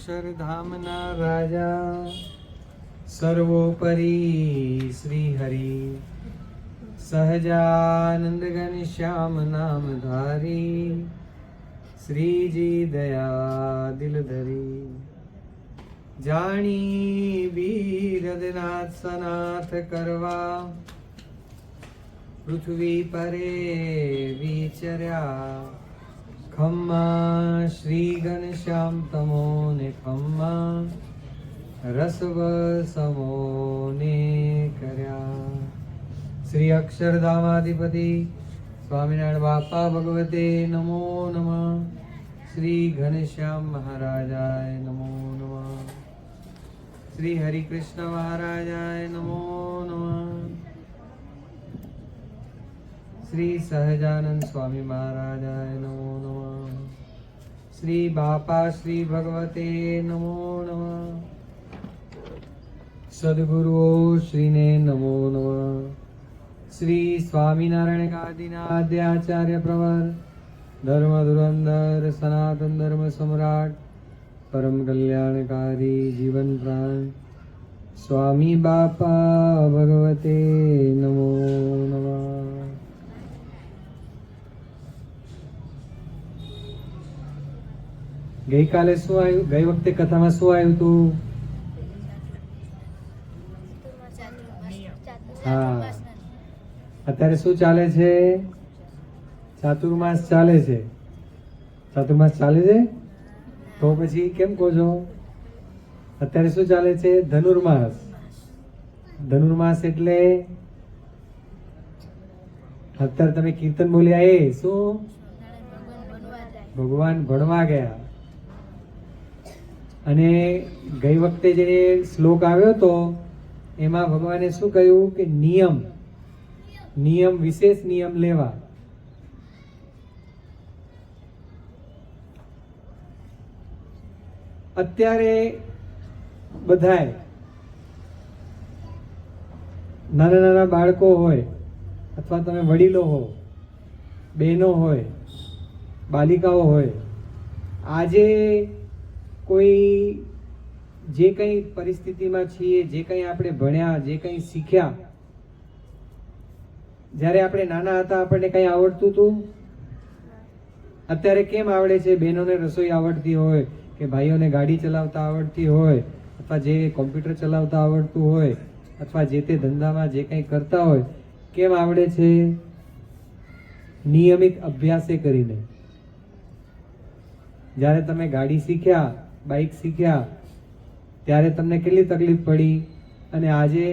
अक्षरधामना राजा सर्वोपरि श्री हरि सहजानंद घनश्याम नाम धारी श्रीजी दया दिल धरी जानी बीरदनाथ सनाथ करवा पृथ्वी परे विचर्या खम्मा श्री घनश्याम तमो ने खम्मा रसव समो ने કર્યા। શ્રી અક્ષરધામાધિપતિ સ્વામિનારાયણ બાપા ભગવતે નમો નમઃ। શ્રી ઘનશ્યામ મહારાજાય નમો નમઃ। શ્રી હરિકૃષ્ણ મહારાજાય નમો નમઃ। શ્રી સહજાનંદ સ્વામી મહારાજાય નમો નમઃ। શ્રી બાપા શ્રી ભગવતે નમો નમઃ। સદગુરુઓ શ્રીને નમો નમઃ। શ્રી સ્વામિનારાયણ આદિના આદ્યાચાર્ય પ્રવર ધર્મ ધુરંધર સનાતન ધર્મ સમ્રાટ પરમ કલ્યાણકારી જીવન પ્રાણ સ્વામી બાપા ભગવતે નમો નમઃ। ગઈકાલે શું આવ્યું? ગઈ વખતે કથામાં શું આવ્યું હતું? હા, અત્યારે શું ચાલે છે? ચાતુર્માસ ચાલે છે। ચાતુર્માસ ચાલે છે તો પછી કેમ કહો છો? અત્યારે શું ચાલે છે? ધનુર્માસ। ધનુર્માસ એટલે અત્યારે તમે કીર્તન બોલ્યા એ શું? ભગવાન ભણવા ગયા। અને ગઈ વખતે જે શ્લોક આવ્યો હતો એમાં ભગવાને શું કહ્યું કે નિયમ વિશેષ નિયમ લેવા। અત્યારે બધાય નાના નાના બાળકો હોય અથવા તમે વડીલો હો, બહેનો હોય, બાલિકાઓ હોય, આજે કોઈ જે કંઈ પરિસ્થિતિમાં છીએ, જે કંઈ આપણે ભણ્યા, જે કંઈ શીખ્યા, જ્યારે આપણે નાના હતા આપણને કંઈ આવડતું હતું? અત્યારે કેમ આવડે છે? બહેનોને રસોઈ આવડતી હોય કે ભાઈઓને ગાડી ચલાવતા આવડતી હોય અથવા જે કોમ્પ્યુટર ચલાવતા આવડતું હોય અથવા જે તે ધંધામાં જે કંઈ કરતા હોય, કેમ આવડે છે? નિયમિત અભ્યાસે કરીને। જ્યારે તમે ગાડી શીખ્યા, બાઇક શીખ્યા, ત્યારે તમને કેટલી તકલીફ પડી અને આજે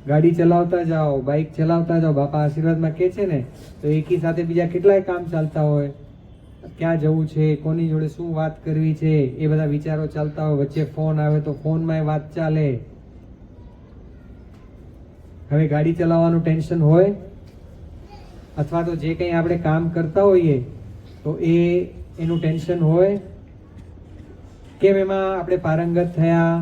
ગાડી ચલાવતા જાઓ, બાઇક ચલાવતા જાઓ, બાપા આશીર્વાદમાં કહે છે ને, તો એકી સાથે બીજા કેટલાય કામ ચાલતા હોય। ક્યાં જવું છે, કોની જોડે શું વાત કરવી છે, એ બધા વિચારો ચાલતા હોય। વચ્ચે ફોન આવે તો ફોનમાં વાત ચાલે। હવે ગાડી ચલાવવાનું ટેન્શન હોય અથવા તો જે કંઈ આપણે કામ કરતા હોઈએ તો એનું ટેન્શન હોય। કેમ એમાં આપણે પારંગત થયા?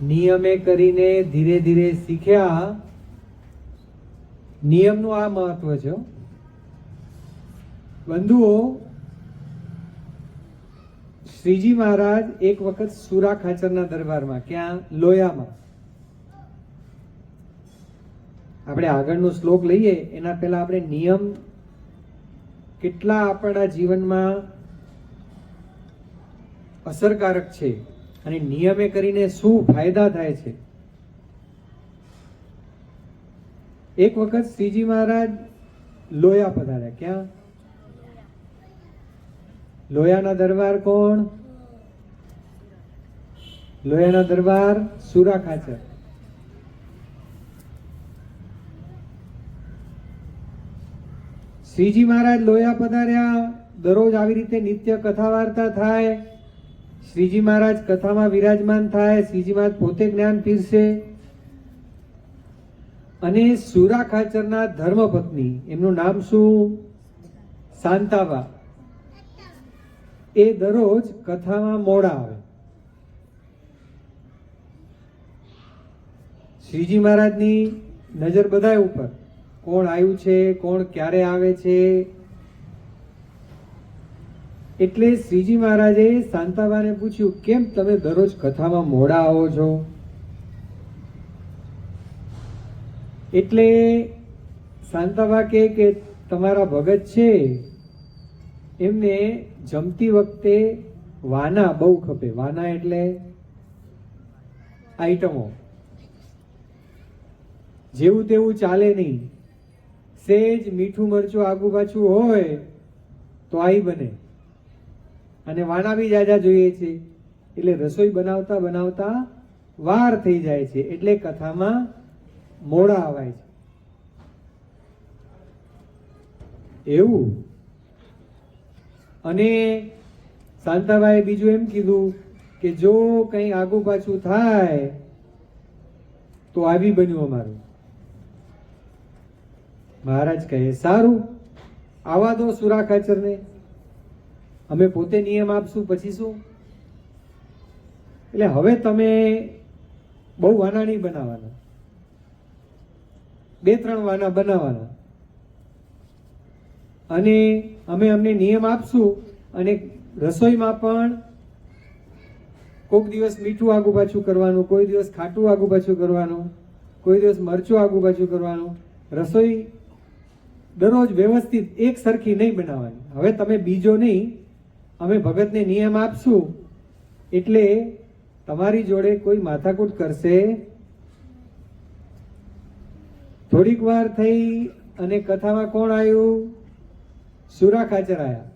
નિયમે કરીને ધીરે ધીરે શીખ્યા। નિયમનું આ મહત્વ છે બંધુઓ। શ્રીજી મહારાજ એક વખત સુરા ખાચરના દરબારમાં, ક્યાં? લોયામાં। આપણે આગળનો શ્લોક લઈએ એના પહેલા આપણે નિયમ કેટલા આપણા જીવનમાં અસરકારક છે અને નિયમે કરીને શું ફાયદા થાય છે। એક વખત શ્રીજી મહારાજ લોયા પધાર્યા। ક્યાં? લોયાના દરબાર કોણ? લોયાના દરબાર સુરા ખાચર। શ્રીજી મહારાજ લોયા પધાર્યા। દરરોજ આવી રીતે નિત્ય કથા વાર્તા થાય। શ્રીજી મહારાજ કથામાં વિરાજમાન થાય। શ્રીજી મહારાજ પોતે જ્ઞાન પીરસે અને સુરા ખાચરના ધર્મપત્ની, એમનું નામ શું? શાંતાબા। એ દરરોજ કથામાં મોડા આવે। શ્રીજી મહારાજની નજર બધાય ઉપર, કોણ આવ્યું છે, કોણ ક્યારે આવે છે, એટલે શ્રીજી મહારાજે શાંતાબાને પૂછ્યું, કેમ તમે દરરોજ કથામાં મોડા આવો છો? એટલે શાંતાબા કહે કે તમારા ભગત છે એમને જમતી વખતે વાના બહુ ખપે. વાના એટલે આઈટમો, જેવું તેવું ચાલે નહીં. સેજ મીઠું મરચું આગુ પાછું હોય તો આઈ બને, અને વાના બી જાજા જોઈએ છે. એટલે રસોઈ બનાવતા બનાવતા વાર થઈ જાય છે, એટલે કથામાં મોડા આવાય છે. એવું. અને શાંતાબાએ બીજું એમ કીધું કે જો કંઈ આગુ પાછું થાય તો આવી બન્યું અમારું. મહારાજ કહે, સારું, આવા દો સુરા ખાચરને, અમે પોતે નિયમ આપશું, પછી શું. એટલે હવે તમે બહુ વાના નહીં બનાવવાના, 2-3 વાના બનાવવાના, અને અમે અમને નિયમ આપશું. અને રસોઈમાં પણ કોઈક દિવસ મીઠું આગુ પાછું કરવાનું, કોઈ દિવસ ખાટું આગુ પાછું કરવાનું, કોઈ દિવસ મરચું આગુ પાછું કરવાનું. રસોઈ દરરોજ વ્યવસ્થિત એક સરખી નહીં બનાવવાની. હવે તમે બીજો નહીં, અમે ભગતને નિયમ આપશું એટલે તમારી જોડે કોઈ માથાકૂટ કરશે. થોડીક વાર થઈ અને કથામાં કોણ આવ્યું? સુરા ખાચર આવ્યા.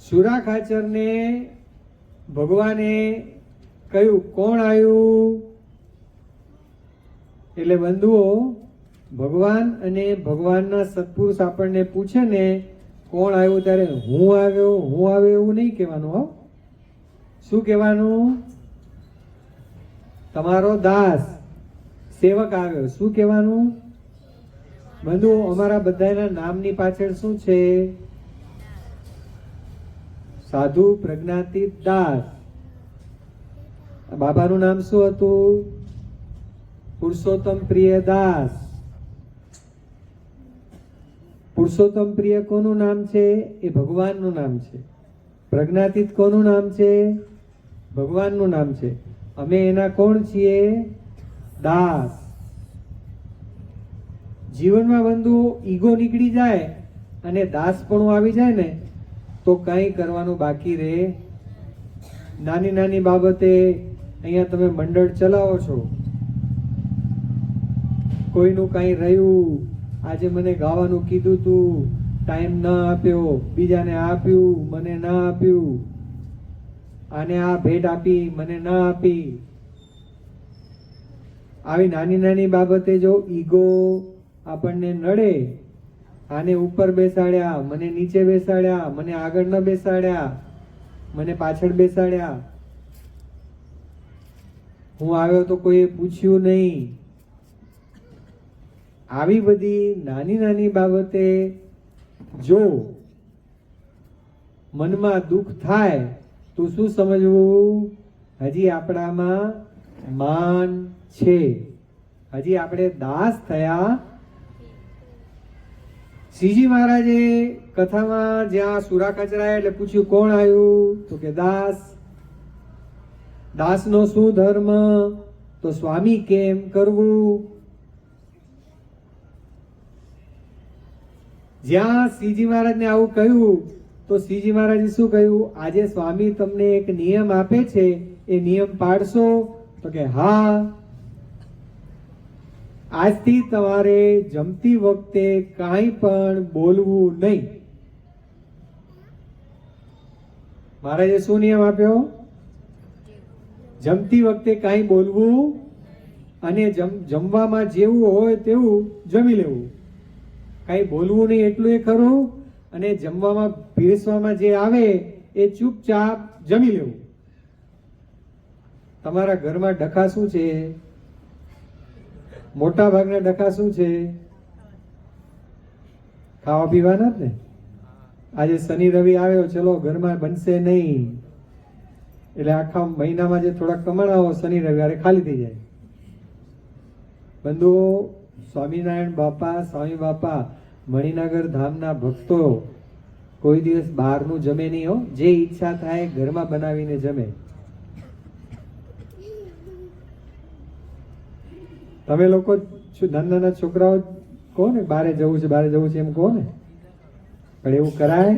સુરા ખાચરને ભગવાને કહ્યું, કોણ આવ્યું? એટલે બંધુઓ, ભગવાન અને ભગવાનના સત્પુરુષ આપણને પૂછે ને કોણ આવ્યું, ત્યારે હું આવ્યો એવું નહીં કહેવાનું. હો, શું કહેવાનું? તમારો દાસ સેવક આવ્યો. શું કહેવાનું? બંધુ, અમારા બધાના નામની પાછળ શું છે? સાધુ પ્રજ્ઞાતીત દાસ. બાબાનું નામ શું હતું? પુરુષોત્તમ પ્રિય દાસ. પુરુષોત્તમ પ્રિય કોનું નામ છે? એ ભગવાનનું નામ છે. પ્રજ્ઞાતીત કોનું નામ છે? ભગવાનનું નામ છે. અમે એના કોણ છીએ? દાસ. જીવનમાં બંધુ ઈગો નીકળી જાય અને દાસપણું આવી જાય ને તો કંઈ કરવાનું બાકી રહે. નાની નાની બાબતે અહીંયા તમે મંડળ ચલાવો છો, કોઈનું કંઈ રહ્યું, આજે મને ગાવાનું કીધું તું, ટાઈમ ન આપ્યો, બીજાને આપ્યું, મને ન આપ્યું, આને આ ભેટ આપી, મને ન આપી. આવી નાની નાની બાબતે જો ઈગો આપણને નડે, આને ઉપર બેસાડ્યા, મને નીચે બેસાડ્યા, મને આગળ ન બેસાડ્યા, મને પાછળ બેસાડ્યા, હું આવ્યો તો કોઈએ પૂછ્યું નહીં, આવી બધી નાની નાની બાબતે જો મનમાં દુઃખ થાય તો શું સમજવું? હજી આપણામાં માન છે, હજી આપણે દાસ થયા. શ્રીજી મહારાજે કથામાં જ્યાં સુરા ખાચર આવ્યા એટલે પૂછ્યું, કોણ આવ્યું? તો કે દાસ. દાસનો શું ધર્મ? તો સ્વામી કેમ કરવું? જ્યાં શ્રીજી મહારાજને આવું કહ્યું તો શ્રીજી મહારાજે શું કહ્યું? આજે સ્વામી તમને એક નિયમ આપે છે, એ નિયમ પાડશો? તો કે હા. આજથી તમારે જમતી વખતે કાંઈ પણ બોલવું નહીં. મહારાજે શું નિયમ આપ્યો? જમતી વખતે કાંઈ બોલવું, અને જમવામાં જેવું હોય તેવું જમી લેવું. કાંઈ બોલવું નહીં એટલું એ ખરું, અને જમવામાં પીરસવામાં જે આવે એ ચૂપચાપ જમી લેવું. તમારા ઘરમાં ડખા શું છે? મોટા ભાગના ડખા શું છે? ખાવા પીવાના જ ને. આજે શનિ રવિ આવ્યો, ચલો ઘરમાં બનશે નહીં, એટલે આખા મહિનામાં જે થોડા કમાણા શનિ રવિવારે ખાલી થઈ જાય. બંધુઓ, સ્વામિનારાયણ બાપા, સ્વામી બાપા, મણિનગર ધામના ભક્તો કોઈ દિવસ બહારનું જમે નહીં હો. જે ઈચ્છા થાય ઘરમાં બનાવીને જમે. તમે લોકો નાના છોકરાઓ કહો ને બહારે જવું છે બહારે જવું છે એમ કહો ને, પણ એવું કરાય?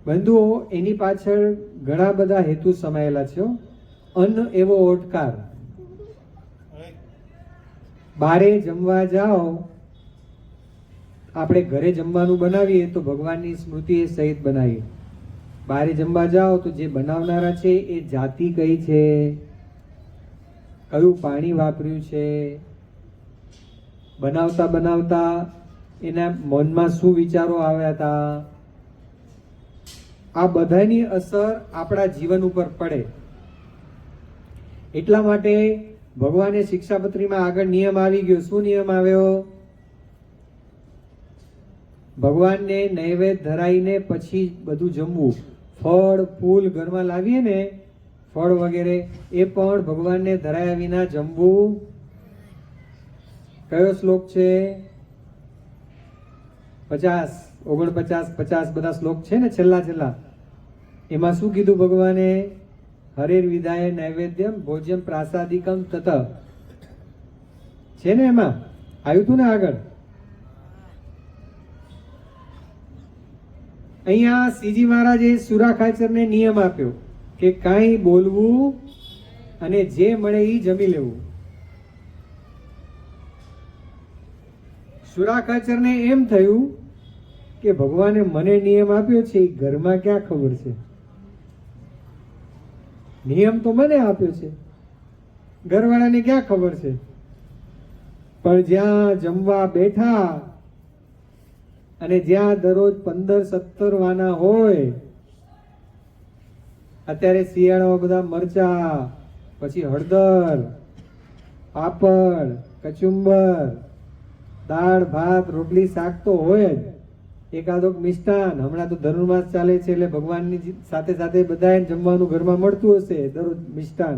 બંધુઓ, એની પાછળ ઘણા બધા હેતુ સમાયેલા છે. અન્ન એવો ઓટકાર. બારે જમવા જાઓ, આપણે ઘરે જમવાનું બનાવીએ તો ભગવાનની સ્મૃતિ સહિત બનાવીએ. બારે જમવા જાઓ તો જે બનાવનારા છે એ જાતિ કઈ છે, કયું પાણી વાપર્યું છે, બનાવતા બનાવતા એના મનમાં શું વિચારો આવ્યા હતા, આ બધાની અસર આપણા જીવન ઉપર પડે. એટલા માટે ભગવાને શિક્ષાપત્રીમાં આગળ નિયમ આવી ગયો. શું નિયમ આવ્યો? ભગવાનને નૈવેદ્ય ધરાઈને પછી બધું જમવું. ફળ ફૂલ ઘરમાં લાવીએ ને, ફળ વગેરે, એ પણ ભગવાનને ધરાયા વિના જમવું. કયો શ્લોક છે? 50, 49, 50 બધા શ્લોક છે ને છેલ્લા. એમાં શું કીધું ભગવાને? હરેર વિદાય નૈવેદ્યમ ભોજ્યમ પ્રાસાદિકમ તત છે ને, એમાં આવ્યું હતું ને આગળ. અહીંયા શ્રીજી મહારાજે સુરાખાચરને નિયમ આપ્યો કે કાંઈ બોલવું અને જે મળે એ જમી લેવું. સુરાખાચરને એમ થયું કે ભગવાને મને નિયમ આપ્યો છે, એ ઘરમાં ક્યાં ખબર છે? નિયમ તો મને આપ્યો છે, ઘરવાળાને ક્યાં ખબર છે? પણ જ્યાં જમવા બેઠા અને જ્યાં દરરોજ 15-17 વાના હોય, અત્યારે શિયાળામાં બધા મરચા, પછી હળદર, પાપડ, કચુંબર, દાળ ભાત રોટલી શાક તો હોય જ, એકાદોક મિષ્ટાન. હમણાં તો ધનુર્માસ ચાલે છે એટલે ભગવાનની સાથે સાથે બધાએ જમવાનું ઘરમાં મળતું હશે. દરરોજ મિષ્ટાન,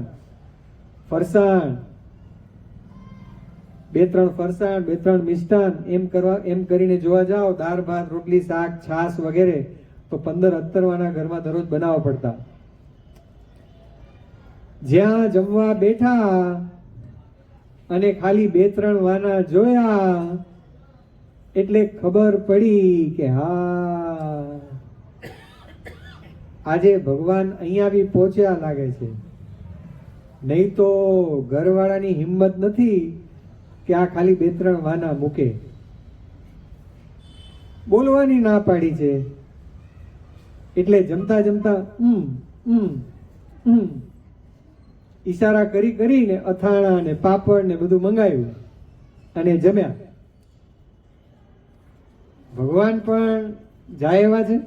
ફરસાણ, 2-3 ફરસાણ, 2-3 મિષ્ટાન, એમ કરીને જોવા જાઓ, દાળ ભાત રોટલી શાક છાશ વગેરે તો 15-17 વાના ઘરમાં દરરોજ બનાવવા પડતા. જ્યાં જમવા બેઠા અને ખાલી 2-3 વાના જોયા એટલે ખબર પડી કે હા, આજે ભગવાન અહીંયા બી પહોંચ્યા લાગે છે. નહીં તો ઘરવાળાની હિંમત નથી કે આ ખાલી 2-3 વાના મૂકે. બોલવાની ના પાડી છે એટલે જમતા જમતા ઈશારા કરીને અથાણા ને પાપડ ને બધું મંગાવ્યું અને જમ્યા. ભગવાન પણ જાય એવા છે.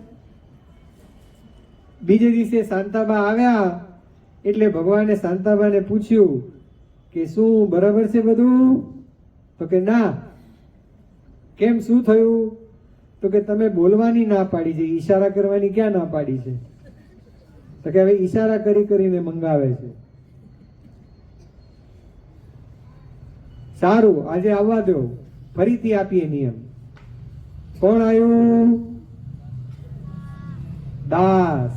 બીજે દિવસે શાંતાબા આવ્યા એટલે ભગવાને શાંતાબાને પૂછ્યું કે શું બરાબર છે બધું? તો કે ના. કેમ, શું થયું? તો કે તમે બોલવાની ના પાડી છે, ઈશારા કરવાની ક્યાં ના પાડી છે? તો કે હવે ઈશારા કરીને મંગાવે છે. સારું, આજે આવવા દો, ફરીથી આપીએ નિયમ. કોણ આવ્યું? દાસ.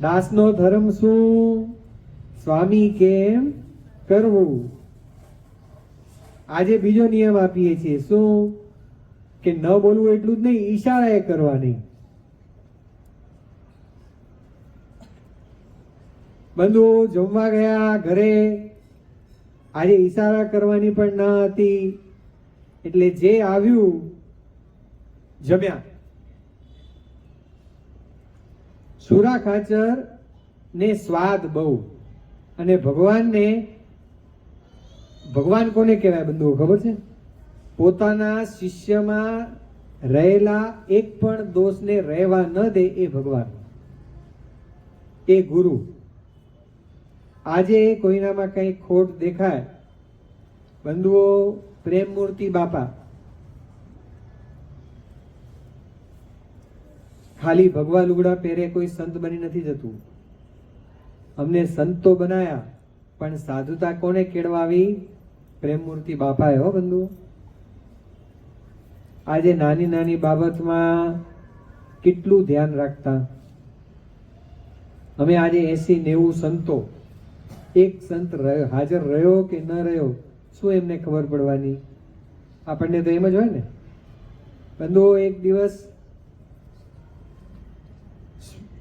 દાસનો ધર્મ શું? સ્વામી કેમ કરવું. આજે બીજો નિયમ આપીએ છીએ. શું? કે ન બોલવું એટલું જ નહીં, ઈશારા એ કરવાની. બંધુઓ જમવા ગયા ઘરે, આજે ઈશારા કરવાની પણ ન હતી એટલે જે આવ્યું જમ્યા. સુરા ખાચર ને સ્વાદ બહુ. અને ભગવાન કોને કહેવાય બંધુઓ ખબર છે? પોતાના શિષ્યમાં રહેલા એક પણ દોષને રહેવા ન દે એ ભગવાન, એ ગુરુ. આજે કોઈનામાં કઈ ખોટ દેખાય, બંધુઓ, પ્રેમમૂર્તિ બાપા ખાલી ભગવા લુગડા પહેરે કોઈ સંત બની નથી જતું. અમને સંતો બનાયા પણ સાધુતા કોને કેળવાવી? પ્રેમમૂર્તિ બાપાએ. હો બંધુઓ, આજે નાની નાની બાબતમાં કેટલું ધ્યાન રાખતા. અમે આજે 80-90 સંતો, એક સંત હાજર રહ્યો કે ન રહ્યો શું એમને ખબર પડવાની? આપણને તો એમ જ હોય ને. બંધુઓ, એક દિવસ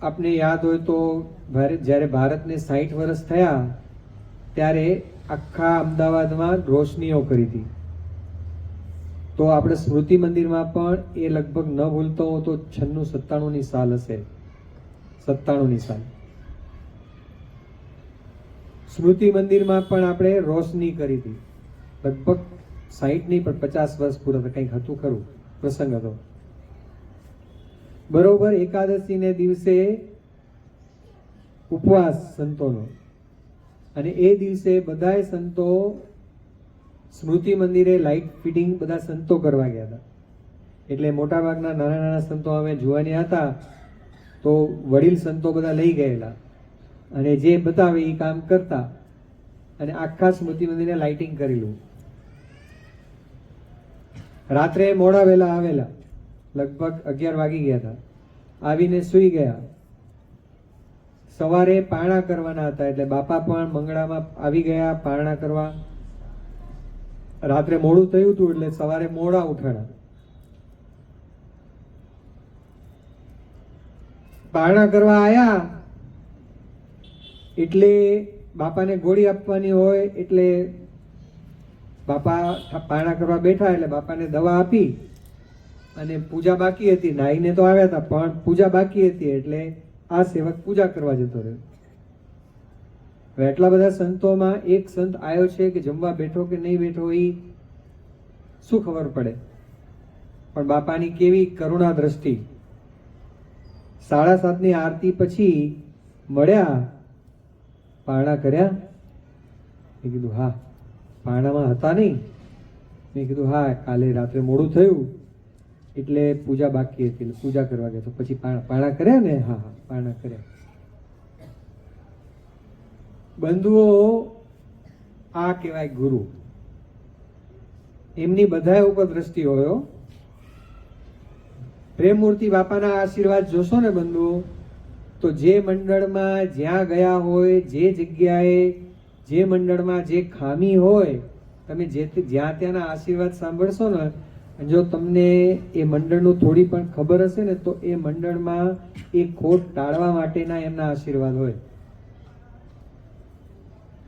આપને યાદ હોય તો જ્યારે ભારતને 60 વર્ષ થયા ત્યારે આખા અમદાવાદમાં રોશનીઓ કરી હતી. તો આપણે સ્મૃતિ મંદિરમાં પણ એ લગભગ ન ભૂલતો હું તો 96-97ની સાલ હશે, 97ની સાલ. સ્મૃતિ મંદિરમાં પણ આપણે રોશની કરી હતી. લગભગ 60 નહીં પણ 50 વર્ષ પૂરા કંઈક હતું ખરું, પ્રસંગ હતો. બરોબર એકાદશીને દિવસે ઉપવાસ સંતોનો, અને એ દિવસે બધાય સંતો સ્મૃતિ મંદિરે લાઇટ ફિટિંગ બધા સંતો કરવા ગયા હતા. એટલે મોટાભાગના નાના નાના સંતો અમે જોવાની હતા તો વડીલ સંતો બધા લઈ ગયેલા અને જે બતાવે એ કામ કરતા અને આખા સ્મૃતિ મંદિરે લાઇટિંગ કરેલું. રાત્રે મોડા વહેલા આવેલા, લગભગ 11 વાગી ગયા હતા. આવીને સૂઈ ગયા. સવારે પારણા કરવાના હતા એટલે બાપા પણ મંગળામાં આવી ગયા પારણા કરવા. રાત્રે મોડું થયું હતું એટલે સવારે મોડા ઉઠાણા. પારણા કરવા આયા એટલે બાપાને ગોળી આપવાની હોય એટલે બાપા પારણા કરવા બેઠા એટલે બાપાને દવા આપી અને પૂજા બાકી હતી. નાઈને તો આવ્યા હતા પણ પૂજા બાકી હતી એટલે આ સેવક પૂજા કરવા જતો રહ્યો. હવે એટલા બધા સંતોમાં એક સંત આવ્યો છે કે જમવા બેઠો કે નહીં બેઠો એ શું ખબર પડે? પણ બાપાની કેવી કરુણા દ્રષ્ટિ. 7:30ની આરતી પછી મળ્યા, પારણા કર્યા? મેં કીધું હા. પારણામાં હતા નહીં? મેં કીધું હા, કાલે રાત્રે મોડું થયું એટલે પૂજા બાકી હતી, પૂજા કરવા ગયા. તો પછી પારણા કર્યા ને? હા હા, પારણા કર્યા. બંધુઓ, આ કહેવાય ગુરુ. એમની બધા ઉપર દ્રષ્ટિ હોય. પ્રેમમૂર્તિ બાપાના આશીર્વાદ જોશો ને બંધુઓ, તો જે મંડળમાં જ્યાં ગયા હોય, જે જગ્યાએ જે મંડળમાં જે ખામી હોય, તમે જ્યાં ત્યાંના આશીર્વાદ સાંભળશો ને, જો તમને એ મંડળનું થોડી પણ ખબર હશે ને તો એ મંડળમાં એ ખોટ ટાળવા માટેના એમના આશીર્વાદ હોય.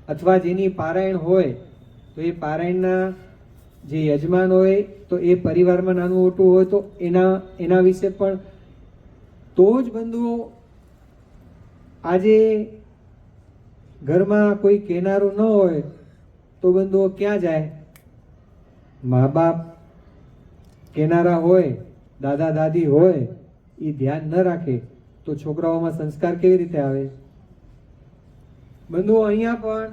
અથવા જેની પારાયણ હોય તો એ પારાયણના જે યજમાન હોય તો એ પરિવારમાં નાનું મોટું હોય તો એના વિશે પણ. તો જ બંધુઓ, આજે ઘરમાં કોઈ કહેનારું ન હોય તો બંધુઓ ક્યાં જાય? મા બાપ કહેનારા હોય, દાદા દાદી હોય, એ ધ્યાન ન રાખે તો છોકરાઓમાં સંસ્કાર કેવી રીતે આવે? બંધુઓ, અહીંયા પણ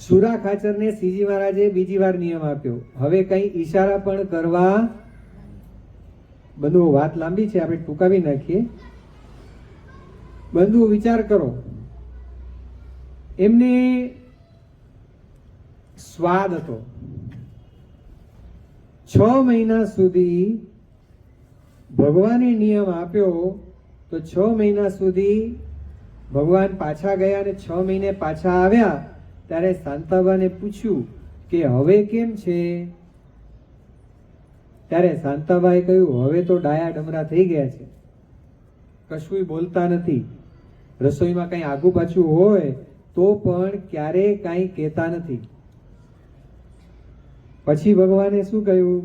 સુરા ખાચરને શ્રીજી મહારાજે બીજી વાર નિયમ આપ્યો. હવે કઈ ઈશારા પણ કરવા. બંધુઓ, વાત લાંબી છે, આપણે ટૂંકાવી નાખીએ. બંધુઓ, વિચાર કરો, એમને સ્વાદ હતો. 6 મહિના સુધી ભગવાને નિયમ આપ્યો તો 6 મહિના સુધી ભગવાન પાછા ગયા અને 6 મહિને પાછા આવ્યા ત્યારે શાંતાબાને પૂછ્યું કે હવે કેમ છે? ત્યારે શાંતાબાએ કહ્યું, હવે તો ડાયા ડમરા થઈ ગયા છે, કશું બોલતા નથી, રસોઈમાં કંઈ આગુ પાછું હોય તો પણ ક્યારેય કાંઈ કહેતા નથી. પછી ભગવાને શું કહ્યું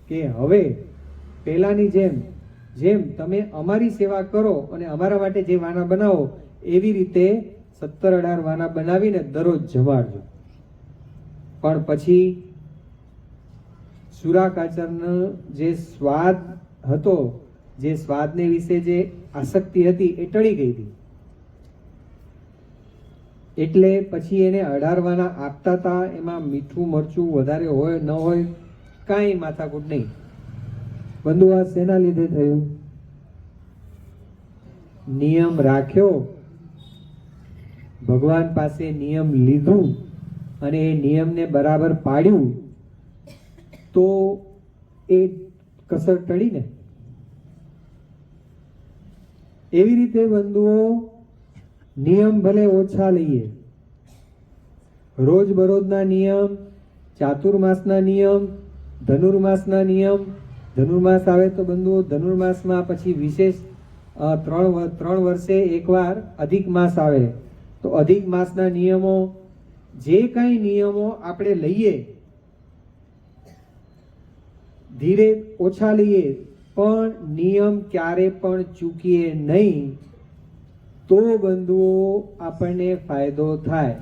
કે હવે પહેલાની જેમ તમે અમારી સેવા કરો અને અમારા માટે જે વાના બનાવો એવી રીતે 17-18 વાના બનાવીને દરરોજ જમાડજો. પણ પછી સુરા કાચરનો જે સ્વાદ હતો, જે સ્વાદને વિશે જે આસક્તિ હતી એ ટળી ગઈ હતી. એટલે પછી એને 18 વાના આપતા હતા. એમાં મીઠું મરચું વધારે હોય ન હોય કાંઈ માથાકૂટ નહીં. બંધુ, આ શેના લીધે થયું? નિયમ રાખ્યો, ભગવાન પાસે નિયમ લીધું અને એ નિયમને બરાબર પાડ્યું તો એ કસર ટળી ને. એવી રીતે બંધુઓ નિયમ ભલે ઓછા લઈએ, રોજબરોજના નિયમ, ચાતુર્માસના નિયમ, ધનુર્માસના નિયમ. ધનુર્માસ આવે તો બંધુઓ ધનુર્માસમાં પછી વિશેષ 3 વર્ષે એકવાર અધિક માસ આવે, તો અધિક માસના નિયમો, જે કાંઈ નિયમો આપણે લઈએ ધીરે ઓછા લઈએ, પણ નિયમ ક્યારે પણ ચૂકીએ નહીં, તો બંધુઓ આપણને ફાયદો થાય.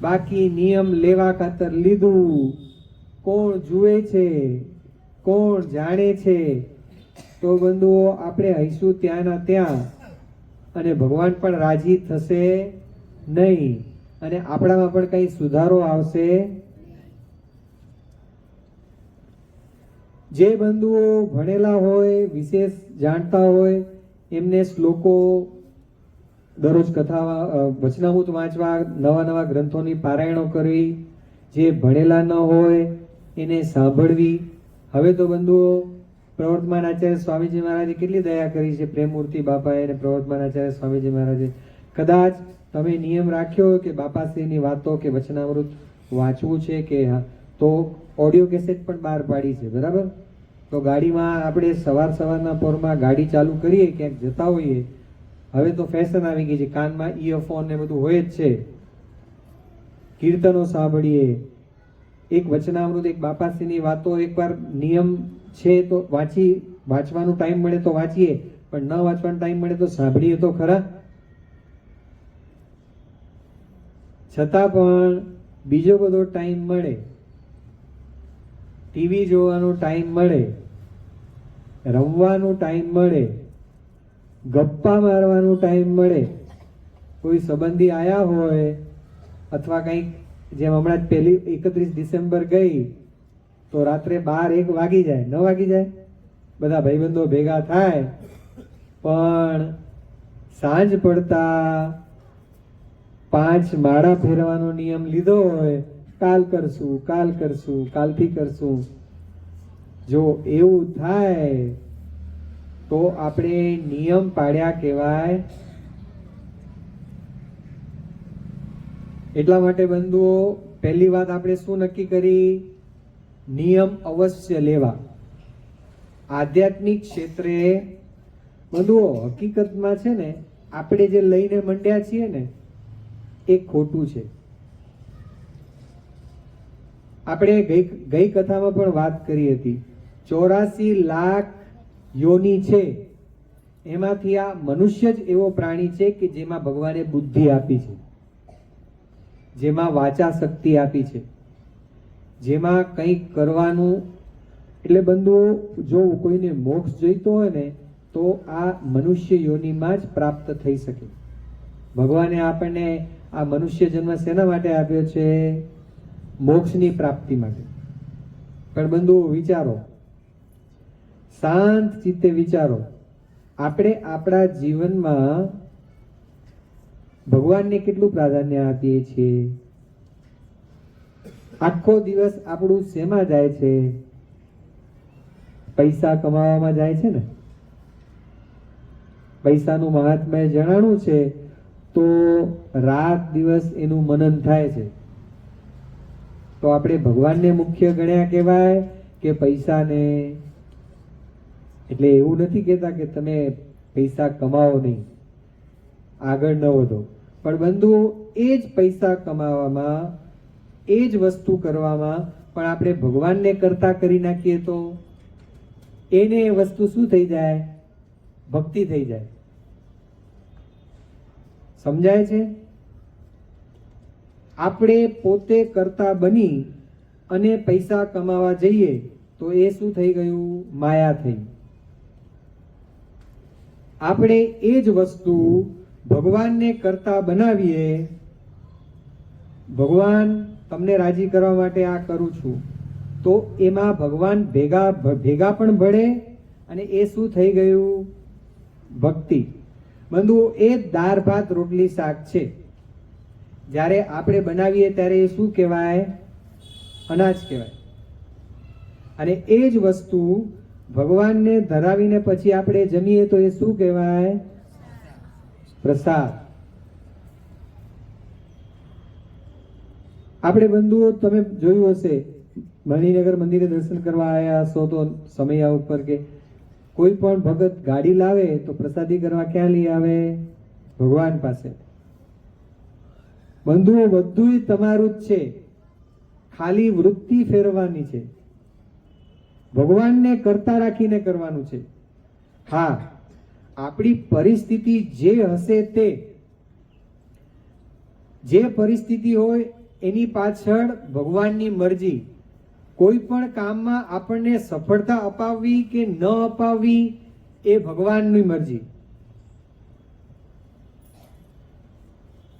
બાકી નિયમ લેવા ખાતર લીધું, કોણ જુએ છે, કોણ જાણે છે, તો બંધુઓ આપણે હઈશું ત્યાંના ત્યાં, અને ભગવાન પણ રાજી થશે નહીં, અને આપણામાં પણ કઈ સુધારો આવશે. જે બંધુઓ ભણેલા હોય, વિશેષ જાણતા હોય, એમને શ્લોકો દરરોજ કથા વચનામૃત વાંચવા, નવા નવા ગ્રંથોની પારાયણો કરવી. જે ભણેલા ન હોય એને સાંભળવી. હવે તો બંધુઓ પ્રવર્તમાન આચાર્ય સ્વામીજી મહારાજે કેટલી દયા કરી છે, પ્રેમમૂર્તિ બાપાએ અને પ્રવર્તમાન આચાર્ય સ્વામીજી મહારાજે. કદાચ તમે નિયમ રાખ્યો હોય કે બાપાશ્રીની વાતો કે વચનામૃત વાંચવું છે કે તો ઓડિયો કેસેટ પણ બહાર પાડી છે, બરાબર. તો ગાડીમાં આપણે સવારના પોરમાં ગાડી ચાલુ કરીએ, ક્યાંક જતા હોઈએ, હવે તો ફેશન આવી ગઈ છે, કાનમાં ઇયરફોન ને બધું હોય જ છે, કીર્તનો સાંભળીએ, એક વચનામૃત, એક બાપાશ્રીની વાતો, એકવાર નિયમ છે તો વાંચવાનું ટાઈમ મળે તો વાંચીએ, પણ ન વાંચવાનો ટાઈમ મળે તો સાંભળીએ તો ખરા. છતાં પણ બીજો બધો ટાઈમ મળે, ટીવી જોવાનો ટાઈમ મળે, રમવાનો ટાઈમ મળે, ગપ્પા મારવાનો ટાઈમ મળે, કોઈ સંબંધી આયા હોય, અથવા કંઈક, જેમ હમણાં જ પહેલી 31 ડિસેમ્બર ગઈ તો રાત્રે 12-1 વાગી જાય, 9 વાગી જાય, બધા ભાઈબંધો ભેગા થાય, પણ સાંજ પડતા 5 માળા ફેરવાનો નિયમ લીધો હોય, કાલ કરશું, કાલ કરશું, કાલથી કરશું. જો એવું થાય તો આપણે નિયમ પાડ્યા કહેવાય. એટલા માટે બંધુઓ પહેલી વાત આપણે શું નક્કી કરી? નિયમ અવશ્ય લેવા. આધ્યાત્મિક ક્ષેત્રે બંધુઓ હકીકતમાં છે ને, આપણે જે લઈને મંડ્યા છીએ ને એ ખોટું છે. આપણે ગઈ કથામાં પણ વાત કરી હતી, 84 લાખ યોની છે, એમાંથી આ મનુષ્ય જ એવો પ્રાણી છે કે જેમાં ભગવાને બુદ્ધિ આપી છે, જેમાં વાચા શક્તિ આપી છે, જેમાં કંઈક કરવાનું. એટલે બંધુઓ જો કોઈને મોક્ષ જોઈતો હોય ને તો આ મનુષ્ય યોનિમાં જ પ્રાપ્ત થઈ શકે. ભગવાને આપણને આ મનુષ્ય જન્મ શેના માટે આપ્યો છે? મોક્ષની પ્રાપ્તિ માટે. પણ બંધુઓ વિચારો, શાંત ચિત્તે વિચારો, આપણે આપણા જીવનમાં ભગવાનને કેટલું પ્રાધાન્ય આપીએ છીએ? આખો દિવસ આપણું શેમાં જાય છે? પૈસા કમાવામાં જાય છે ને. પૈસાનું મહાત્મ્ય જણાણું છે તો રાત દિવસ એનું મનન થાય છે. તો આપણે ભગવાનને મુખ્ય ગણ્યા કહેવાય કે પૈસાને? એટલે એવું નથી કહેતા કે તમે પૈસા કમાવો નહીં, આગળ ન વધો, પણ બંધુઓ એ જ પૈસા કમાવામાં, એ જ વસ્તુ કરવામાં પણ આપણે ભગવાનને કરતા કરી નાખીએ તો એને એ વસ્તુ શું થઈ જાય? ભક્તિ થઈ જાય. સમજાય છે? આપણે પોતે કરતા બની અને પૈસા કમાવા જઈએ તો એ શું થઈ ગયું? માયા થઈ. આપણે એ જ વસ્તુ ભગવાનને કરતા બનાવીએ, ભગવાન તમને રાજી કરવા માટે આ કરું છું, તો એમાં ભગવાન ભેગા પણ ભળે, અને એ શું થઈ ગયું? ભક્તિ. બંધુઓ એ દાળ ભાત રોટલી શાક છે. જ્યારે આપણે બનાવીએ ત્યારે એ શું કહેવાય? અનાજ કહેવાય. અને એ જ વસ્તુ ભગવાનને ધરાવીને પછી આપણે જમીએ તો એ શું કહેવાય? પ્રસાદ. આપણે બંધુઓ તમે જોયું હશે, મણિનગર મંદિરે દર્શન કરવા આવ્યા હશો તો સમયા ઉપર કે કોઈ પણ ભગત ગાડી લાવે તો પ્રસાદી કરવા ક્યાં લઈ આવે? ભગવાન પાસે. બંધુઓ બધું તમારું જ છે, ખાલી વૃત્તિ ફેરવાની છે. ભગવાનને કરતા રાખીને કરવાનું છે. હા, આપણી પરિસ્થિતિ જે હશે તે, જે પરિસ્થિતિ હોય એની પાછળ ભગવાનની મરજી. કોઈ પણ કામમાં આપણને સફળતા અપાવવી કે ન અપાવવી એ ભગવાનની મરજી.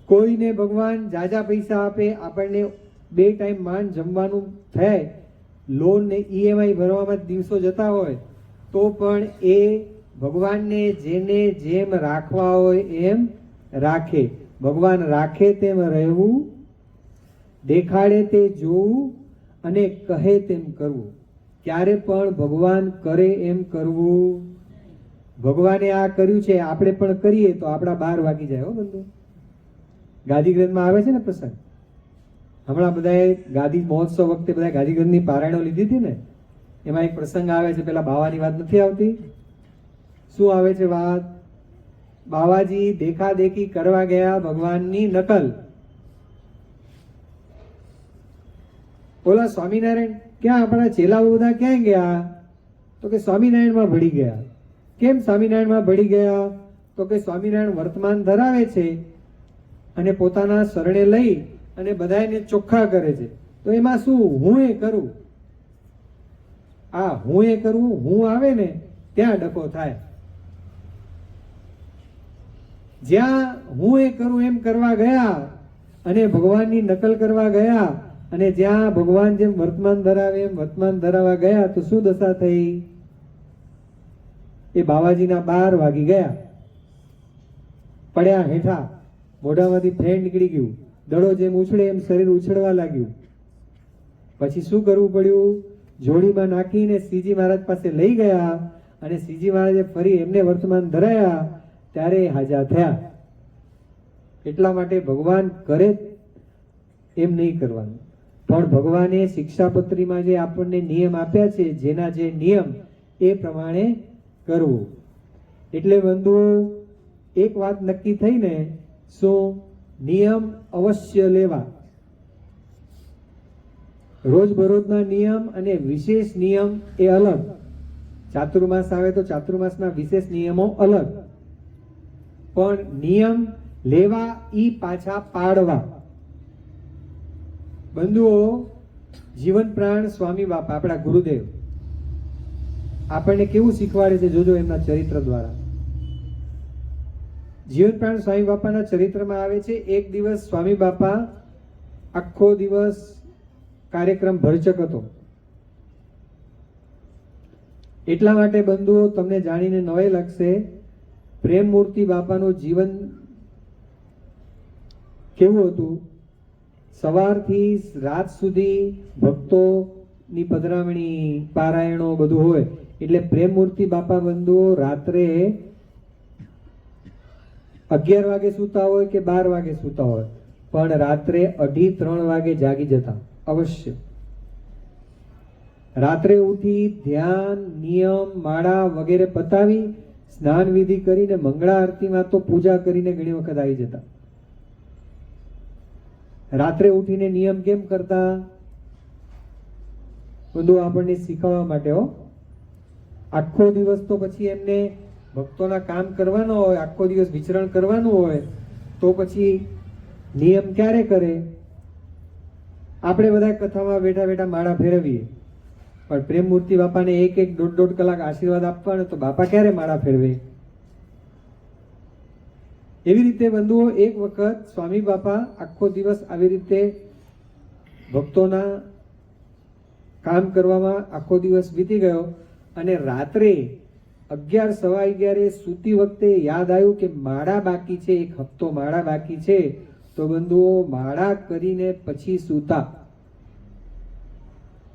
કોઈને ભગવાન જાજા પૈસા આપે, આપણને 2 ટાઈમ માંડ જમવાનું થાય, લોન ને EMI ભરવામાં દિવસો જતા હોય તો પણ એ ભગવાનને જેને જેમ રાખવા હોય એમ રાખે. ભગવાન રાખે તેમ રહેવું, દેખાડે તે જોવું અને કહે તેમ કરવું. ક્યારે પણ ભગવાન કરે એમ કરવું. ભગવાને આ કર્યું છે આપણે પણ કરીએ તો આપણા 12 વાગી જાય. હો બંધુ, ગાદી ગ્રંથમાં આવે છે ને પ્રસંગ. હમણાં બધાએ ગાદી મહોત્સવ વખતે બધા ગાદી ગ્રંથની પારાયણો લીધી હતી ને, એમાં એક પ્રસંગ આવે છે. પેલા બાવાની વાત નથી આવતી? શું આવે છે વાત? બાવાજી દેખાદેખી કરવા ગયા ભગવાનની નકલ. બોલા સ્વામિનારાયણ ક્યાં, આપણા ચેલાઓ બધા ક્યાં ગયા? તો કે સ્વામિનારાયણમાં ભળી ગયા. કેમ સ્વામિનારાયણમાં ભળી ગયા? તો કે સ્વામિનારાયણ વર્તમાન ધરાવે છે અને પોતાના શરણે લઈ અને બધાને ચોખ્ખા કરે છે. તો એમાં શું હું એ કરું? આ હું એ કરવું, હું આવે ને ત્યાં ડખો થાય. જ્યાં હું એ કરું એમ કરવા ગયા અને ભગવાનની નકલ કરવા ગયા, અને જ્યાં ભગવાન જેમ વર્તમાન ધરાવે એમ વર્તમાન ધરાવવા ગયા તો શું દશા થઈ? એ બાવાજીના 12 વાગી ગયા. પડ્યા હેઠા, મોઢામાંથી ફેણ નીકળી ગયું, દડો જેમ ઉછળે એમ શરીર ઉછળવા લાગ્યું. પછી શું કરવું પડ્યું? જોડીમાં નાખીને શ્રીજી મહારાજ પાસે લઈ ગયા અને શ્રીજી મહારાજે ફરી એમને વર્તમાન ધરાયા ત્યારે હાજા થયા. એટલા માટે ભગવાન કરે એમ નહીં કરવાનું, પણ ભગવાને શિક્ષાપત્રીમાં જે આપણને નિયમ આપ્યા છે, જેના જે નિયમ એ પ્રમાણે કરવું. એટલે બંધુઓ એક વાત નક્કી થઈને, શું નિયમ અવશ્ય લેવા. રોજબરોજના નિયમ અને વિશેષ નિયમ એ અલગ. ચાતુર્માસ આવે તો ચાતુર્માસના વિશેષ નિયમો અલગ, પણ નિયમ લેવા ઈ પાછા પાડવા. બંધુઓ, જીવન પ્રાણ સ્વામી બાપા આપણા ગુરુદેવ આપણને કેવું શીખવાડે છે જોજો એમના ચરિત્ર દ્વારા. જીવન પ્રાણ સ્વામી બાપાના ચરિત્રમાં આવે છે, એક દિવસ સ્વામી બાપા આખો દિવસ કાર્યક્રમ ભરચક હતો. એટલા માટે બંધુઓ તમને જાણીને નવાઈ લાગશે, પ્રેમમૂર્તિ બાપાનું જીવન કેવું હતું. સવારથી રાત સુધી ભક્તોની પધરામણી, પારાયણો બધું હોય. એટલે પ્રેમમૂર્તિ બાપા બંધુઓ રાત્રે 11 વાગે સૂતા હોય કે 12 વાગે સૂતા હોય, પણ રાત્રે 2:30-3 વાગે જાગી જતા અવશ્ય. રાત્રે ઉઠી ધ્યાન, નિયમ, માળા વગેરે પતાવી સ્નાન વિધિ કરીને મંગળા આરતીમાં તો પૂજા કરીને ઘણી વખત આવી જતા. રાત્રે ઉઠીને નિયમ કેમ કરતા? બધું આપણને શીખવવા માટે. આખો દિવસ તો પછી એમને ભક્તોના કામ કરવાનો હોય, આખો દિવસ વિચરણ કરવાનું હોય, તો પછી નિયમ ક્યારે કરે? આપણે બધા કથામાં બેઠા બેઠા માળા ફેરવીએ, પણ પ્રેમમૂર્તિ બાપાને 1-1, 1.5 કલાક આશીર્વાદ આપવાનો તો બાપા ક્યારે માળા ફેરવે? એવી રીતે બંધુઓ એક વખત સ્વામી બાપા આખો દિવસ આવી રીતે ભક્તોના કામ કરવામાં આખો દિવસ વીતી ગયો અને રાત્રે 11-11:15 સૂતી વખતે યાદ આવ્યું કે માળા બાકી છે, 1 હપ્તો માળા બાકી છે. તો બંધુઓ માળા કરીને પછી સૂતા.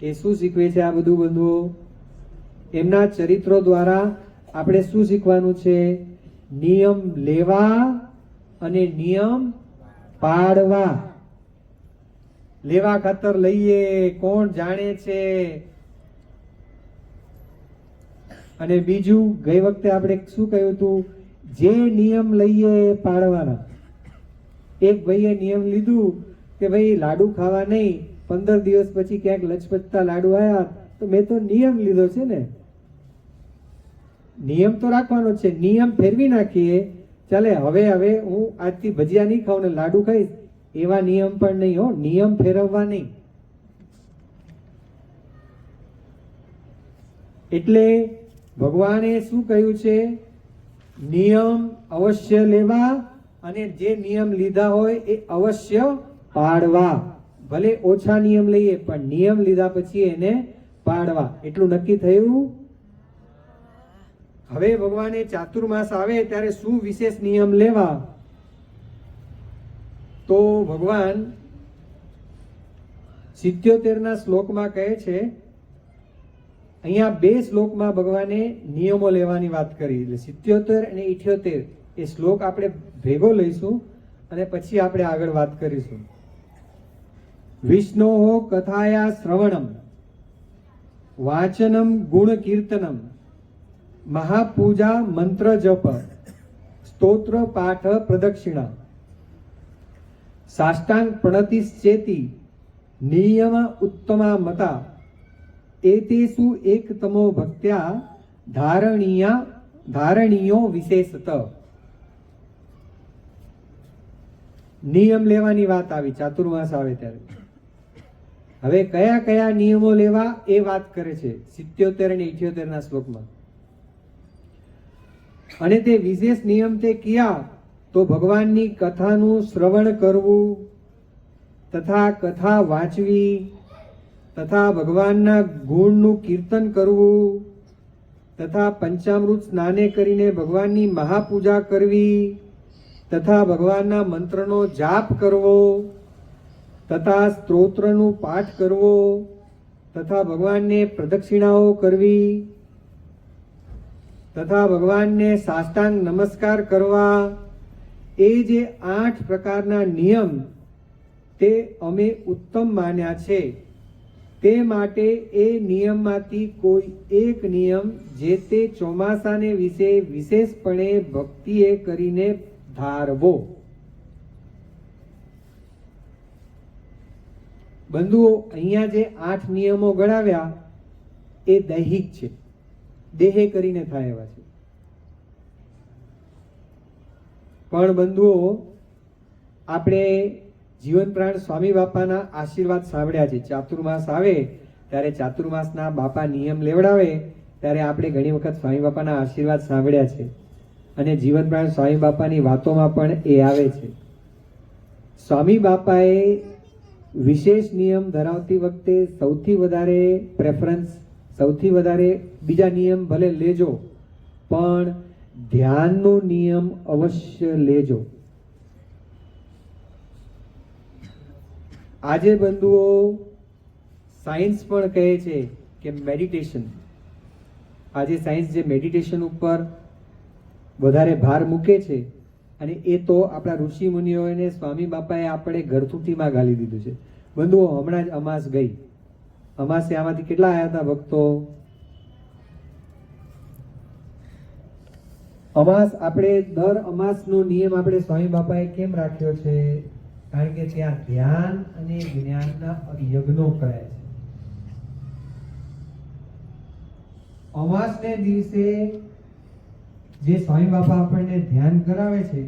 એ શું શીખવે છે? આ બધું બંધુઓ એમના ચરિત્રો દ્વારા આપણે શું શીખવાનું છે? નિયમ લેવા અને નિયમ પાડવા. લેવા ખાતર લઈએ, કોણ જાણે છે? અને બીજું, ગઈ વખતે આપણે શું કહ્યું હતું? જે નિયમ લઈએ એ પાડવાના. એક ભાઈએ નિયમ લીધું કે ભાઈ લાડુ ખાવા નહીં, 15 દિવસ પછી ક્યાંક લચપચતા લાડુ આવ્યા, તો મેં તો નિયમ લીધો છે ને. નિયમ તો રાખવાનો છે, નિયમ ફેરવી નાખીએ, ચાલે હવે હું આજથી ભજીયા નહીં ખાઉં ને લાડુ ખાઈશ, એવા નિયમ પણ નહીં હો. નિયમ ફેરવવા નહીં. એટલે ભગવાને શું કહ્યું છે? નિયમ અવશ્ય લેવા અને જે નિયમ લીધા હોય એ અવશ્ય પાડવા. ભલે ઓછા નિયમ લઈએ પણ નિયમ લીધા પછી એને પાડવા. એટલું નક્કી થયું. હવે ભગવાને ચાતુર્માસ આવે ત્યારે શું વિશેષ નિયમ લેવા? તો ભગવાન 77ના શ્લોકમાં કહે છે, અહીંયા 2 શ્લોકમાં ભગવાને નિયમો લેવાની વાત કરી. એટલે 77 અને 78 એ શ્લોક આપણે ભેગો લઈશું અને પછી આપણે આગળ વાત કરીશું. વિષ્ણોઃ કથાયા શ્રવણમ વાચનમ ગુણ કીર્તનમ મહાપૂજા મંત્ર જપ સ્તોત્ર પાઠ પ્રદક્ષિણા સાષ્ટાંગ પ્રણતિશ્ચેતિ નિયમ ઉત્તમા મતા એતેષુ એકતમો ભક્ત્યા ધારણીયો વિશેષત. નિયમ લેવાની વાત આવી ચાતુર્માસ આવે ત્યારે. હવે કયા કયા નિયમો લેવા એ વાત કરે છે 77 અને 78ના શ્લોકમાં. અને તે વિશેષ નિયમ તે કયા? તો ભગવાનની કથાનું શ્રવણ કરવું, તથા કથા વાંચવી, તથા ભગવાનના ગુણનું કીર્તન કરવું, તથા પંચામૃત સ્નાને કરીને ભગવાનની મહાપૂજા કરવી, તથા ભગવાનના મંત્રનો જાપ કરવો, તથા સ્તોત્રનું પાઠ કરવો, તથા ભગવાનને પ્રદક્ષિણાઓ કરવી, તથા ભગવાનને સાષ્ટાંગ નમસ્કાર કરવા. એ જે 8 પ્રકારના નિયમ તે અમે ઉત્તમ માન્યા છે. તે માટે એ નિયમમાંથી કોઈ એક નિયમ જે તે ચોમાસાને વિશે વિશેષપણે ભક્તિએ કરીને ધારવો. બંધુઓ, અહીંયા જે 8 નિયમો ગણાવ્યા એ દૈહિક છે, દેહે કરીને થાય એવા છે. પણ બંધુઓ, આપણે જીવન પ્રાણ સ્વામી બાપાના આશીર્વાદ સાંભળ્યા છે. ચાતુર્માસ આવે ત્યારે ચાતુર્માસના બાપા નિયમ લેવડાવે ત્યારે આપણે ઘણી વખત સ્વામી બાપાના આશીર્વાદ સાંભળ્યા છે. અને જીવન પ્રાણ સ્વામી બાપાની વાતોમાં પણ એ આવે છે. સ્વામી બાપાએ વિશેષ નિયમ ધરાવતી વખતે સૌથી વધારે પ્રેફરન્સ, સૌથી વધારે બીજા નિયમ ભલે લેજો પણ ધ્યાનનો નિયમ અવશ્ય લેજો. આજે બંધુઓ સાયન્સ પણ કહે છે કે મેડિટેશન, આજે સાયન્સ જે મેડિટેશન ઉપર વધારે ભાર મૂકે છે, અને એ તો આપણા ઋષિ મુનિઓને સ્વામી બાપાએ આપણે ઘરથુટીમાં ગાલી દીધું છે. બંધુઓ, હમણાં જ અમાસ ગઈ. અમાસે આમાંથી કેટલા આવ્યા હતા ભક્તો? અમાસ આપણે દર અમાસનો નિયમ આપણે સ્વામી બાપાએ કેમ રાખ્યો છે? કારણ કે ત્યાં ધ્યાન અને જ્ઞાનના યજ્ઞો કરાય છે. અમાસને દિવસે જે સ્વામી બાપા આપણને ધ્યાન કરાવે છે,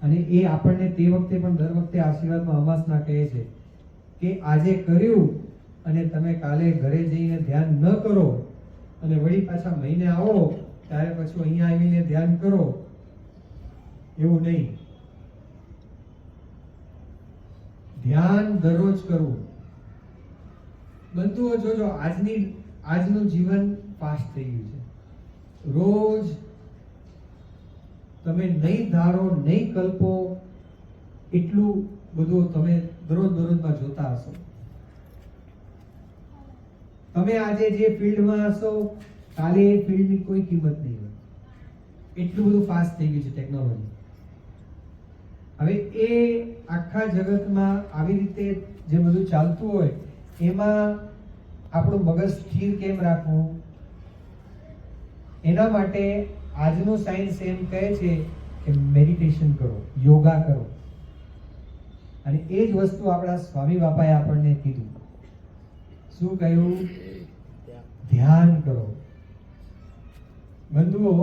અને એ આપણને તે વખતે પણ દર વખતે આશીર્વાદમાં અમાસના કહે છે કે આજે કર્યું અને તમે કાલે ઘરે જઈને ધ્યાન ન કરો અને વળી પાછા મહિને આવો ત્યારે પછી અહીંયા આવીને ધ્યાન કરો, એવું નહીં. ધ્યાન દરરોજ કરવું. બંધુઓ જોજો, આજનું જીવન ફાસ્ટ થઈ ગયું છે. રોજ તમે નહીં ધારો, નહીં કલ્પો એટલું બધું તમે દરરોજમાં જોતા હશો. તમે આજે જે ફિલ્ડમાં હશો કાલે એ ફિલ્ડની કોઈ કિંમત નહીં હોય. એટલું બધું ફાસ્ટ થઈ ગયું છે ટેકનોલોજી. હવે એ આખા જગતમાં આવી રીતે જે બધું ચાલતું હોય એમાં આપણું મગજ સ્થિર કેમ રાખવું, એના માટે આજનું સાયન્સ એમ કહે છે કે મેડિટેશન કરો, યોગા કરો. અને એ જ વસ્તુ આપણા સ્વામી બાપાએ આપણને કીધું. શું કહ્યું? ધ્યાન કરો. બંધુઓ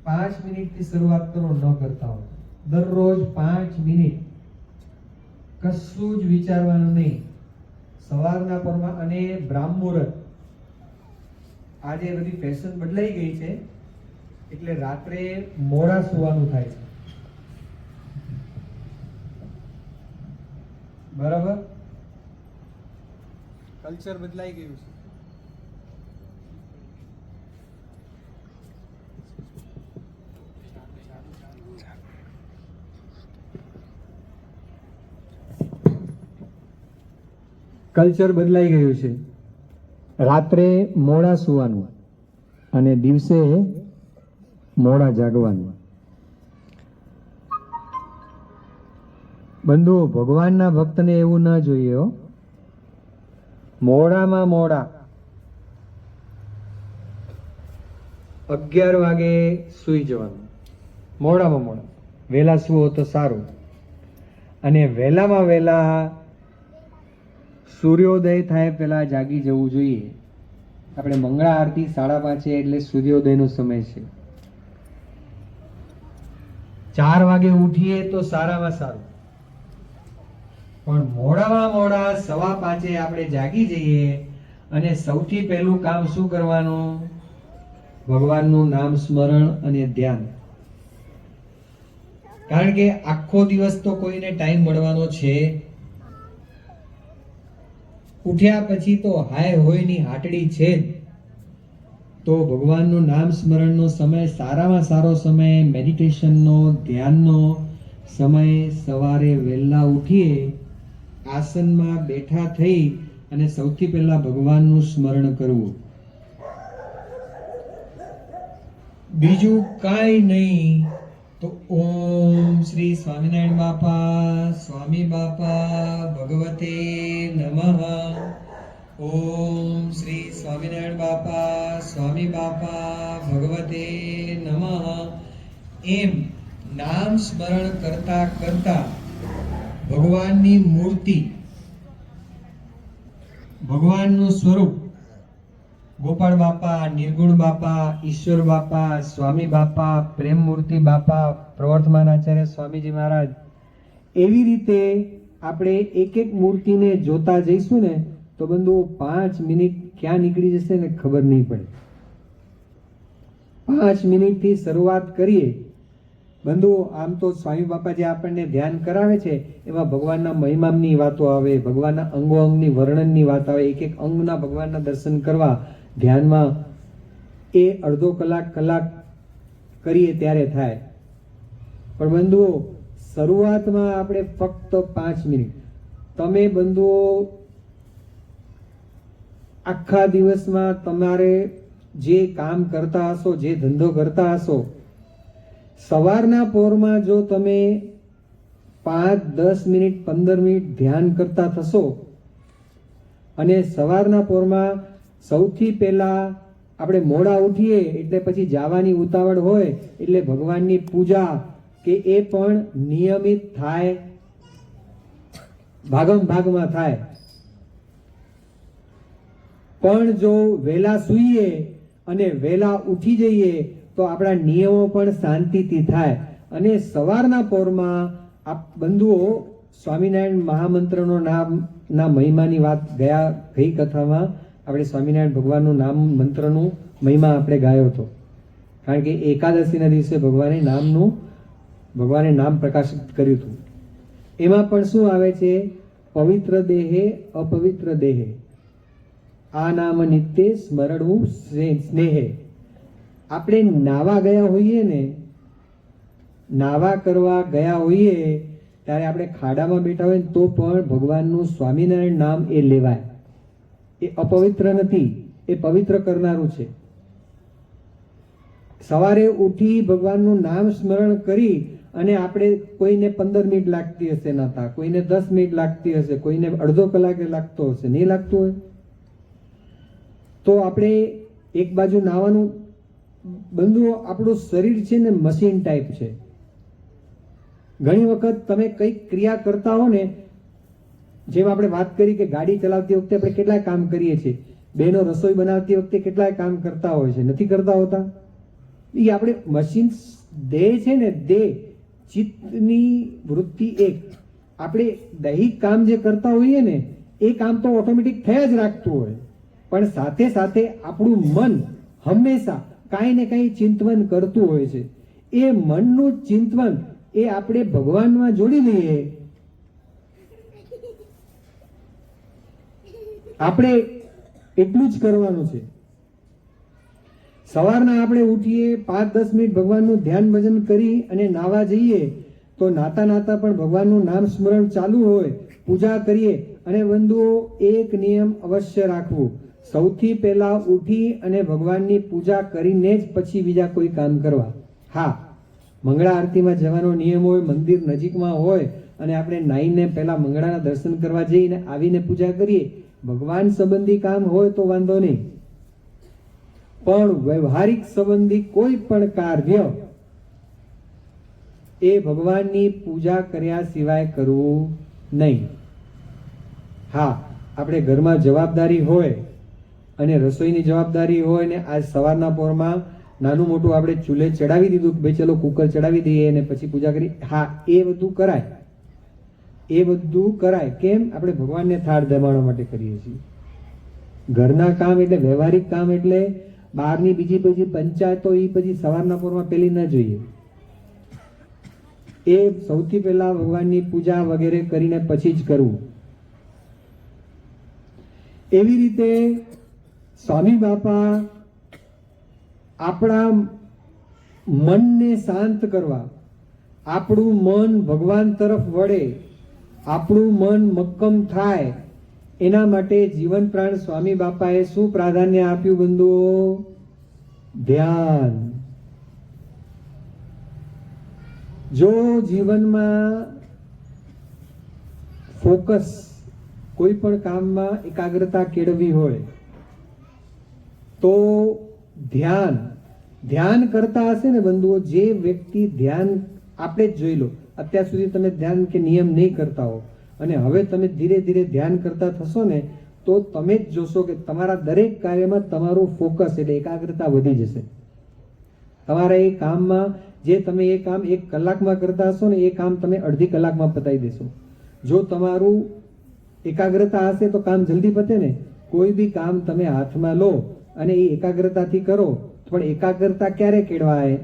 5 મિનિટથી શરૂઆત કરો, ન કરતા હો. દરરોજ 5 મિનિટ, કશું જ વિચારવાનું નહીં. સવારના પરમાં અને બ્રાહ્મ મુહૂર્ત. આજે બધી ફેશન બદલાઈ ગઈ છે એટલે રાત્રે મોડા સુવાનું થાય છે. બરાબર? કલ્ચર બદલાઈ ગયું છે. કલ્ચર બદલાઈ ગયું છે. રાત્રે મોડા સુવાનું અને દિવસે મોડા જાગવાનું. બંધુઓ, ભગવાનના ભક્તને એવું ન જોઈએ હો. મોડામાં મોડા 11 વાગે સૂઈ જવાનું. મોડામાં મોડા. વહેલા સુવો તો સારું. અને વહેલામાં વહેલા સૂર્યોદય થાય પહેલા જાગી જવું જોઈએ. આપણે મંગળા આરતી 5:30 એટલે સૂર્યોદયનો સમય છે. 4 વાગે ઉઠીએ તો સારામાં સારું. પણ મોડામાં મોડા 5:15 આપણે જાગી જઈએ અને સૌથી પહેલું કામ શું કરવાનું? ભગવાનનું નામ સ્મરણ અને ધ્યાન. કારણ કે આખો દિવસ તો કોઈને ટાઈમ મળવાનો છે. ઉઠ્યા પછી તો હાય હોયની હાટડી છે જ. તો ભગવાનનું નામ સ્મરણનો સમય સારામાં સારો સમય, મેડિટેશનનો, ધ્યાનનો સમય સવારે વહેલા ઉઠીએ, આસનમાં બેઠા થઈ અને સૌથી પહેલા ભગવાનનું સ્મરણ કરવું. બીજું કાંઈ નહીં તો ઓમ શ્રી સ્વામિનારાયણ બાપા, સ્વામી બાપા ભગવતે નમઃ. ઓમ શ્રી સ્વામિનારાયણ બાપા, સ્વામી બાપા ભગવતે નમઃ. એમ નામ સ્મરણ કરતા કરતા ભગવાનની મૂર્તિ, ભગવાનનું સ્વરૂપ, ગોપાળ બાપા, નિર્ગુણ બાપા, ઈશ્વર બાપા, સ્વામી બાપા, પ્રેમ મૂર્તિ બાપા, પ્રવર્તમાન આચાર્ય સ્વામીજી મહારાજ, એવી રીતે આપણે એક એક મૂર્તિને જોતા જઈશું ને તો બંધુઓ 5 મિનિટ ક્યાં નીકળી જશે ને ખબર નહીં પડે. 5 મિનિટથી શરૂઆત કરીએ. બંધુઓ, આમ તો સ્વામી બાપા જે આપણને ધ્યાન કરાવે છે એમાં ભગવાનના મહિમાની વાતો આવે, ભગવાનના અંગો અંગની વર્ણનની વાત આવે. એક એક અંગના ભગવાનના દર્શન કરવા ધ્યાનમાં એ અડધો કલાક કરીએ ત્યારે થાય. પણ બંધુઓ, શરૂઆતમાં આપણે ફક્ત 5 મિનિટ. તમે બંધુઓ આખા દિવસમાં તમારે જે કામ કરતા હશો, જે ધંધો કરતા હશો, સવારના પોરમાં જો તમે 5, 10 મિનિટ, 15 મિનિટ ધ્યાન કરતા થશો અને સવારના પોરમાં સૌથી પહેલા આપણે મોડા ઉઠીએ એટલે પછી જવાની ઉતાવળ હોય એટલે ભગવાનની પૂજા કે એ પણ નિયમિત થાય, ભાગમ ભાગમાં થાય. પણ જો વહેલા સૂઈએ અને વહેલા ઉઠી જઈએ તો આપણા નિયમો પણ શાંતિથી થાય. અને સવારના પોરમાં આપ બંધુઓ સ્વામિનારાયણ મહામંત્રનો નામના મહિમાની વાત ગઈ કથામાં આપણે સ્વામિનારાયણ ભગવાનનું નામ મંત્રનું મહિમા આપણે ગાયો હતો. કારણ કે એકાદશીના દિવસે ભગવાને નામ પ્રકાશિત કર્યું હતું. એમાં પણ શું આવે છે? પવિત્ર દેહે અપવિત્ર દેહે આ નામ નિત્ય સ્મરણવું સ્નેહે. આપણે નાવા ગયા હોઈએ ને, નાવા કરવા ગયા હોઈએ ત્યારે આપણે ખાડામાં બેઠા હોય તો પણ ભગવાનનું સ્વામિનારાયણ નામ એ લેવાય. એ અપવિત્ર નથી, એ પવિત્ર કરનારું છે. સવારે ઉઠી ભગવાનનું નામ સ્મરણ કરી અને આપણે કોઈને 15 મિનિટ લાગતી હશે નાતા, કોઈને 10 મિનિટ લાગતી હશે, કોઈને અડધો કલાકે લાગતો હશે, નહીં લાગતું હોય તો આપણે એક બાજુ નાવાનું. બંધુઓ, આપણું શરીર છે ને મશીન ટાઈપ છે. ઘણી વખત તમે કઈક ક્રિયા કરતા હો ને, જેમ આપણે વાત કરી કે ગાડી ચલાવતી વખતે આપણે કેટલાય કામ કરીએ છીએ, બહેનો રસોઈ બનાવતી વખતે કેટલાય કામ કરતા હોય છે, નથી કરતા હોતા? એ આપણે મશીન દેહ છે ને, દેહ ચિત્તની વૃત્તિ એક. આપણે દૈહિક કામ જે કરતા હોઈએ ને એ કામ તો ઓટોમેટિક થયા જ રાખતું હોય, પણ સાથે સાથે આપણું મન હંમેશા કાંઈ ને કાંઈ ચિંતવન કરતું હોય છે. એ મનનું ચિંતવન એ આપણે ભગવાનમાં જોડી દઈએ. આપણે એટલું જ કરવાનું છે. સવારના આપણે ઉઠીએ 5-10 મિનિટ ભગવાનનું ધ્યાન ભજન કરી અને નાવા જઈએ તો નાતા નાતા પણ ભગવાનનું નામ સ્મરણ ચાલુ હોય, પૂજા કરીએ. અને બંધુઓ, એક નિયમ અવશ્ય રાખવું, સૌથી પહેલા ઉઠી અને ભગવાનની પૂજા કરીને જ પછી બીજા કોઈ કામ કરવા. હા, મંગળા આરતીમાં જવાનો નિયમ હોય, મંદિર નજીકમાં હોય અને આપણે નાઈને પહેલા મંગળાના દર્શન કરવા જઈને આવીને પૂજા કરીએ, ભગવાન સંબંધી કામ હોય તો વાંધો નહીં. પણ વ્યવહારિક સંબંધી કોઈ પણ કાર્ય એ ભગવાનની પૂજા કર્યા સિવાય કરવું નહીં. હા, આપણે ઘરમાં જવાબદારી હોય અને રસોઈની જવાબદારી હોય ને આજ સવારના પોરમાં નાનું મોટું આપણે ચૂલે ચડાવી દીધું કે ભાઈ ચલો કુકર ચડાવી દઈએ અને પછી પૂજા કરી, હા એ બધું કરાય, એ બધું કરાય. કેમ? આપણે ભગવાનને થાળ ધમાડવા માટે કરીએ છીએ. ઘરના કામ એટલે વ્યવહારિક કામ એટલે બહારની બીજી બધી પંચાયતો એ પછી સવારના પોરમાં પેલી ન જોઈએ. એ સૌથી પહેલા ભગવાનની પૂજા વગેરે કરીને પછી જ કરવું. એવી રીતે સ્વામી બાપા આપણા મનને શાંત કરવા, આપણું મન ભગવાન તરફ વળે, આપણું મન મક્કમ થાય, એના માટે જીવન પ્રાણ સ્વામી બાપાએ શું પ્રાધાન્ય આપ્યું બંધુઓ? ધ્યાન. જો જીવનમાં ફોકસ, કોઈ પણ કામમાં એકાગ્રતા કેળવવી હોય તો ધ્યાન કરતા હશે ને બંધુઓ, જે વ્યક્તિ ધ્યાન, આપણે જ જોઈ લો, અત્યાર સુધી તમે ધ્યાન કે નિયમ નહીં કરતા હો અને હવે તમે ધીરે ધીરે ધ્યાન કરતા થશો ને તો તમે જ જોશો કે તમારા દરેક કાર્યમાં તમારું ફોકસ એટલે એકાગ્રતા વધી જશે. તમારા એ કામમાં જે તમે એ કામ 1 કલાકમાં કરતા હશો ને એ કામ તમે અડધી કલાકમાં પતાવી દેશો. જો તમારું એકાગ્રતા હશે તો કામ જલ્દી પતે ને. કોઈ બી કામ તમે હાથમાં લો અને એ એકાગ્રતાથી કરો, પણ એકાગ્રતા ક્યારે કેળવાય?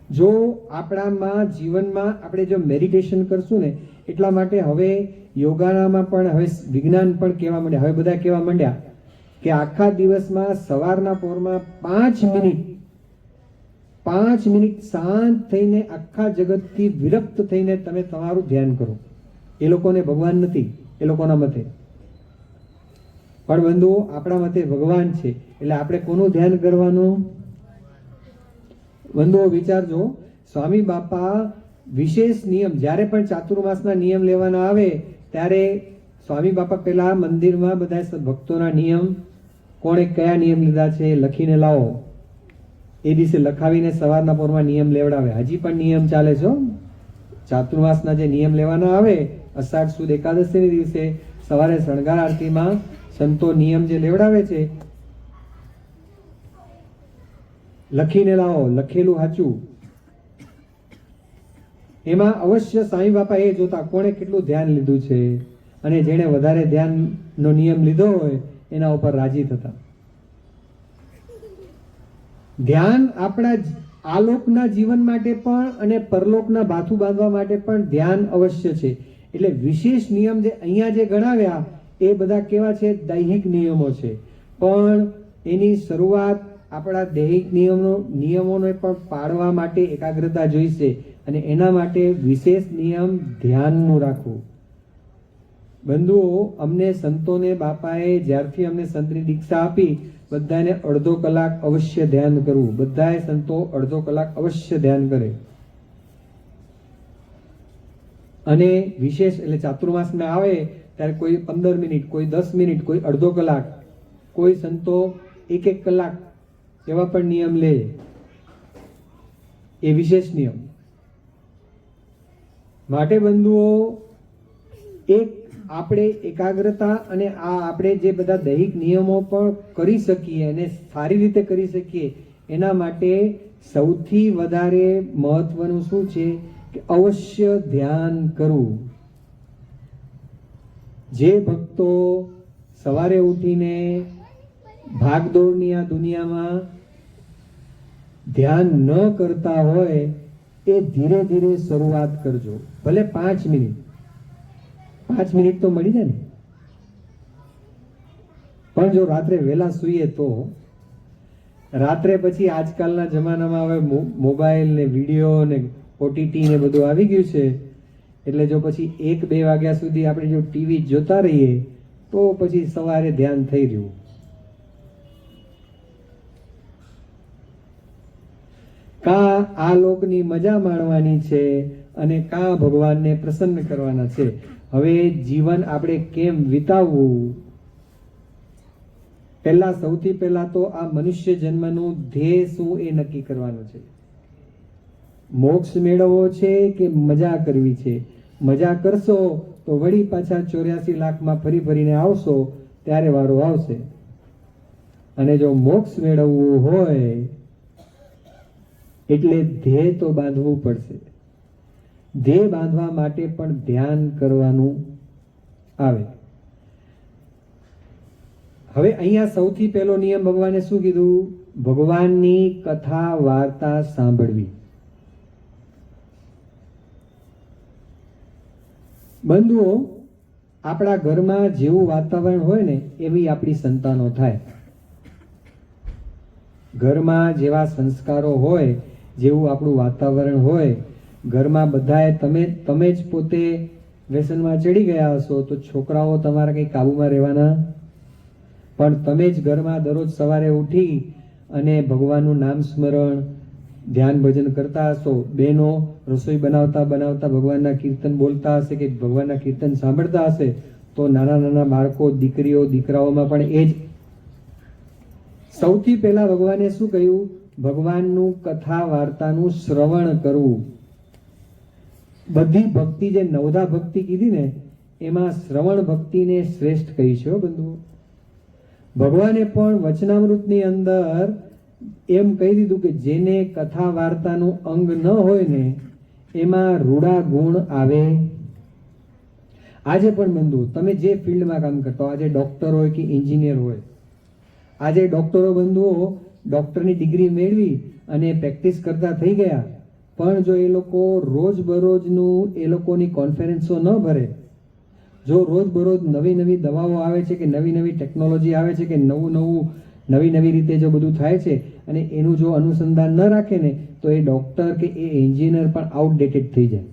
જો આપણામાં જીવનમાં આપણે જો મેડિટેશન કરશું ને. એટલા માટે હવે યોગાનામાં પણ હવે વિજ્ઞાન પણ કહેવા માંડ્યા, હવે બધા કહેવા માંડ્યા કે આખા દિવસમાં સવારના પોરમાં 5 મિનિટ શાંત થઈને આખા જગતથી વિરક્ત થઈને તમે તમારું ધ્યાન કરો. એ લોકોને ભગવાન નથી, એ લોકોના મતે. પણ બંધુઓ, આપણા મતે ભગવાન છે, એટલે આપણે કોનું ધ્યાન કરવાનું? બંધુઓ વિચારજો, સ્વામી બાપા વિશેષ નિયમ, જ્યારે પણ ચાતુર્માસના નિયમ લેવાના આવે ત્યારે સ્વામી બાપા પહેલા મંદિરમાં બધા ભક્તોના નિયમ, કોણે કયા નિયમ લીધા છે લખીને લાવો. એ દિવસે લખાવીને સવારના પોરમાં નિયમ લેવડાવે. હજી પણ નિયમ ચાલે છે. ચાતુર્માસના જે નિયમ લેવાના આવે અષાઢ સુદ એકાદશીના દિવસે સવારે શણગાર આરતીમાં સંતો નિયમ જે લેવડાવે છે લખીને લાવો, લખેલું સાચું. એમાં અવશ્ય સ્વામી બાપા એ જોતા કોણે કેટલું ધ્યાન લીધું છે અને જેણે વધારે ધ્યાનનો નિયમ લીધો હોય એના ઉપર રાજી થતા. ધ્યાન આપણા આલોકના જીવન માટે પણ અને પરલોકના ભાથું બાંધવા માટે પણ ધ્યાન અવશ્ય છે. એટલે વિશેષ નિયમ જે અહીંયા જે ગણાવ્યા એ બધા કેવા છે? દૈહિક નિયમો છે. પણ એની શરૂઆત આપણા દૈહિક નિયમોને પણ પાળવા માટે એકાગ્રતા જોઈશે અને એના માટે વિશેષ નિયમ ધ્યાનનું રાખવું. બંધુઓ, અમને સંતોને બાપાએ જ્યારથી અમને સંતની દીક્ષા આપી, બધાને અડધો કલાક અવશ્ય ધ્યાન કરવું. બધાએ સંતો અડધો કલાક અવશ્ય ધ્યાન કરે. અને વિશેષ એટલે ચાતુર્માસમાં આવે ત્યારે કોઈ 15 મિનિટ, કોઈ 10 મિનિટ, કોઈ અડધો કલાક, કોઈ સંતો 1 કલાક એવા પણ નિયમ લે. એ વિશેષ નિયમ. માટે બંધુઓ, એક આપણે એકાગ્રતા અને આ આપણે જે બધા દૈહિક નિયમો પણ કરી શકીએ અને સારી રીતે કરી શકીએ, એના માટે સૌથી વધારે મહત્વનું શું છે કે અવશ્ય ધ્યાન કરવું. જે ભક્તો સવારે ઉઠીને ભાગદોડની આ દુનિયામાં ધ્યાન ન કરતા હોય એ ધીરે ધીરે શરૂઆત કરજો. ભલે 5 મિનિટ, 5 મિનિટ તો મળી જાય ને. પણ જો રાત્રે વહેલા સૂઈએ તો રાત્રે પછી આજકાલના જમાનામાં હવે મોબાઈલ ને વિડીયો ને ઓટીટી ને બધું આવી ગયું છે, એટલે જો પછી 1-2 વાગ્યા સુધી આપણે જો ટીવી જોતા રહીએ તો પછી સવારે ધ્યાન થઈ રહ્યું. કાં આ લોકની મજા માણવાની છે અને કાં ભગવાનને પ્રસન્ન કરવાના છે. હવે જીવન આપણે કેમ વિતાવવું? સૌથી પહેલા તો આ મનુષ્ય જન્મનું ધ્યેય શું એ નક્કી કરવાનું છે. મોક્ષ મેળવવો છે કે મજા કરવી છે? મજા કરશો તો વળી પાછા 84 લાખમાં ફરી ફરીને આવશો ત્યારે વારો આવશે. અને જો મોક્ષ મેળવવું હોય એટલે ધ્યેય તો બાંધવું પડશે. ધ્યેય બાંધવા માટે પણ ધ્યાન કરવાનું આવે. હવે અહીંયા સૌથી પહેલો નિયમ ભગવાને શું કીધું? ભગવાનની કથા વાર્તા સાંભળવી. બંધુઓ, આપણા ઘરમાં જેવું વાતાવરણ હોય ને એવી આપણી સંતાનો થાય. ઘરમાં જેવા સંસ્કારો હોય, જેવું આપણું વાતાવરણ હોય, ઘરમાં બધાએ તમે જ પોતે વ્યસનમાં ચડી ગયા હશો તો છોકરાઓ તમારા કંઈ કાબુમાં રહેવાના. પણ તમે જ ઘરમાં દરરોજ સવારે ઉઠી અને ભગવાનનું નામ સ્મરણ, ધ્યાન ભજન કરતા હશો, બહેનો રસોઈ બનાવતા બનાવતા ભગવાનના કીર્તન બોલતા હશે કે ભગવાનના કીર્તન સાંભળતા હશે, તો નાના નાના બાળકો, દીકરીઓ, દીકરાઓમાં પણ એ જ. સૌથી પહેલા ભગવાને શું કહ્યું? ભગવાનનું કથા વાર્તાનું શ્રવણ કરવું. બધી ભક્તિ જે 9 ભક્તિ કીધી ને એમાં શ્રવણ ભક્તિને શ્રેષ્ઠ કહી છે બંધુઓ. ભગવાને પણ વચનામૃતની અંદર એમ કહી દીધું કે જેને કથા વાર્તાનું અંગ ન હોય ને એમાં રૂડા ગુણ આવે. આજે પણ બંધુ, તમે જે ફિલ્ડમાં કામ કરતા હો, આજે ડોક્ટર હોય કે એન્જિનિયર હોય, આજે ડોક્ટરો બંધુઓ ડોક્ટરની ડિગ્રી મેળવી અને પ્રેક્ટિસ કરતા થઈ ગયા, પણ જો એ લોકો રોજબરોજનું એ લોકોની કોન્ફરન્સો ન ભરે, જો રોજબરોજ નવી નવી દવાઓ આવે છે કે નવી નવી ટેકનોલોજી આવે છે કે નવી નવી રીતે જો બધું થાય છે અને એનું જો અનુસંધાન ન રાખે ને તો એ ડોક્ટર કે એ એન્જિનિયર પણ આઉટડેટેડ થઈ જાય.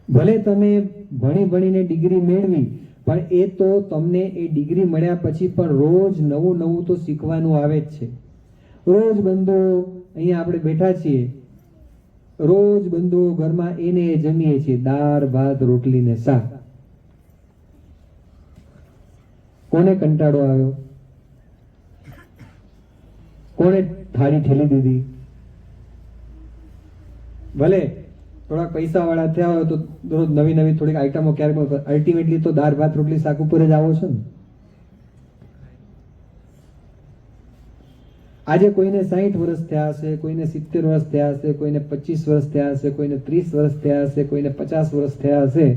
ભલે તમે ભણીને ડિગ્રી મેળવી, પણ એ તો તમને એ ડિગ્રી મળ્યા પછી પણ રોજ નવું તો શીખવાનું આવે જ છે. રોજ બંધો અહીંયા આપણે બેઠા છીએ, રોજ બંધો ઘરમાં એને જમીએ છીએ, દાળ ભાત રોટલી ને શાક. કોને કંટાળો આવ્યો? કોને થાળી ઠેલી દીધી? ભલે થોડાક પૈસા વાળા થયા હોય તો દરરોજ નવી થોડીક આઈટમો ક્યારેક, અલ્ટિમેટલી તો દાળ ભાત રોટલી શાક ઉપર જ આવો છો ને. આજે કોઈને 60 વર્ષ થયા હશે, કોઈને 70 વર્ષ થયા હશે, કોઈને 25 વર્ષ થયા હશે, કોઈને 30 વર્ષ થયા હશે, કોઈને 50 વર્ષ થયા હશે.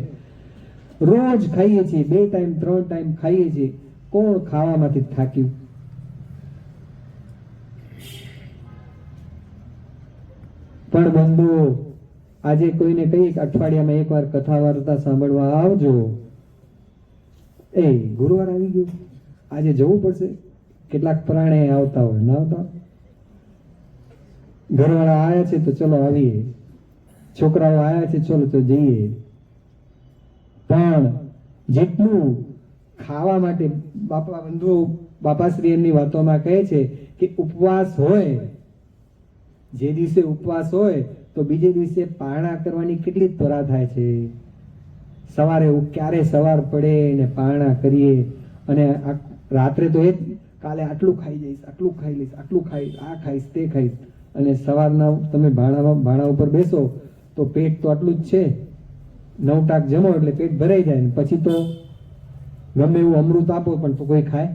રોજ ખાઈએ છીએ, 2 ટાઈમ 3 ટાઈમ ખાઈએ છીએ. કોણ ખાવામાંથી થાક્યું? પણ બંધુ, આજે કોઈને કહીએ કે અઠવાડિયામાં એકવાર કથા વાર્તા સાંભળવા આવજો. ગુરુવાર આવી ગયો, આજે જવું પડશે. કેટલાક પ્રાણે આવતા હોય, ના આવતા? ઘરવાળા આવ્યા છે તો ચલો આવીએ. છોકરાઓ આવ્યા છે, ચલો તો જઈએ. પણ જેટલું ખાવા માટે બાપા બંધુઓ બાપાશ્રી એમની વાતોમાં કહે છે કે ઉપવાસ હોય, જે દિવસે ઉપવાસ હોય તો બીજે દિવસે પારણા કરવાની કેટલી ત્વરા થાય છે. સવારે ક્યારે સવાર પડે ને પારણા કરીએ, અને રાત્રે તો એ કાલે આટલું ખાઈ જઈશ, આટલું ખાઈ લઈશ, આટલું ખાઈશ, આ ખાઈશ, તે ખાઈશ, અને સવારના તમે ભાણા ઉપર બેસો તો પેટ તો આટલું જ છે, 9 ટાક જમો એટલે પેટ ભરાઈ જાય, ને પછી તો ગમે એવું અમૃત આપો પણ તો કોઈ ખાય.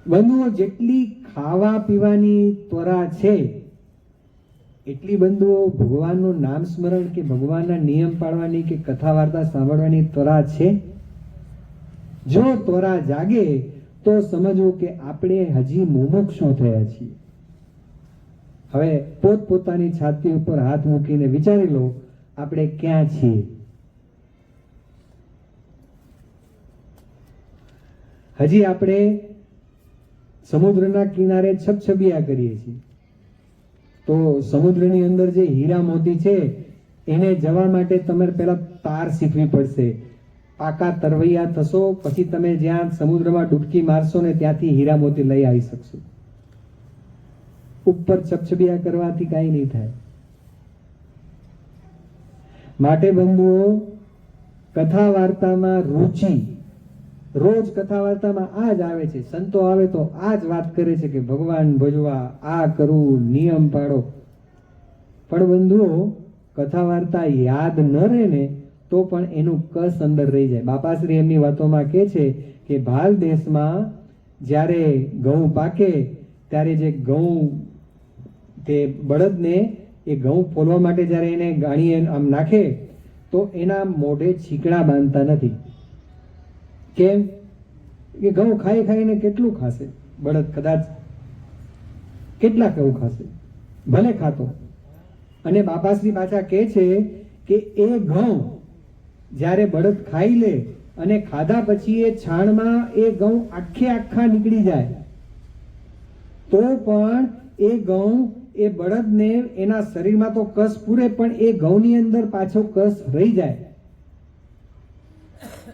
બંધુઓ જેટલી ખાવા પીવાની ત્વરા છે એટલી બંધુઓ ભગવાનનું નામ સ્મરણ કે ભગવાનના નિયમ પાળવાની કે કથા વાર્તા સાંભળવાની ત્વરા છે. જો ત્વરા જાગે તો સમજવું કે આપણે હજી મુમુક્ષુ થયા છીએ. હવે પોતપોતાની છાતી ઉપર હાથ મૂકીને વિચારી લો, આપણે ક્યાં છીએ? હજી આપણે સમુદ્રના કિનારે છબછબિયા કરીએ છીએ. તો સમુદ્રની અંદર જે હીરા મોતી છે એને જવા માટે તમારે પહેલા તાર શીખવી પડશે. પાકા તરવૈયા થશો પછી તમે જ્યાં સમુદ્રમાં ડૂબકી મારશો ને ત્યાંથી હીરા મોતી લઈ આવી શકશો. ઉપર છબછબિયા કરવાથી કાંઈ નહીં થાય. માટે બંધુઓ, કથા વાર્તામાં રુચિ, રોજ કથા વાર્તામાં આ જ આવે છે. સંતો આવે તો આ જ વાત કરે છે કે ભગવાન ભજવા, આ કરવું, નિયમ પાડો. પણ બંધુઓ, કથા વાર્તા યાદ ન રહે ને તો પણ એનું કસ અંદર રહી જાય. બાપાશ્રી એમની વાતોમાં કહે છે કે ભાલ દેશમાં જ્યારે ઘઉં પાકે ત્યારે જે ઘઉં તે બળદને એ ઘઉં ફોલવા માટે જ્યારે એને ગાણી આમ નાખે તો એના મોઢે છીકણા બાંધતા નથી. કેમ? કે ઘઉં ખાઈ ખાઈને કેટલું ખાશે બળદ? કદાચ કેટલા ઘઉં ખાશે? ભલે ખાતો. અને બાપાશ્રી પાછા કહે છે કે એ ઘઉં જ્યારે બળદ ખાઈ લે અને ખાધા પછી એ છાણમાં એ ઘઉં આખા નીકળી જાય તો પણ એ ઘઉં એ બળદને એના શરીરમાં તો કસ પૂરે પણ એ ઘઉંની અંદર પાછો કસ રહી જાય,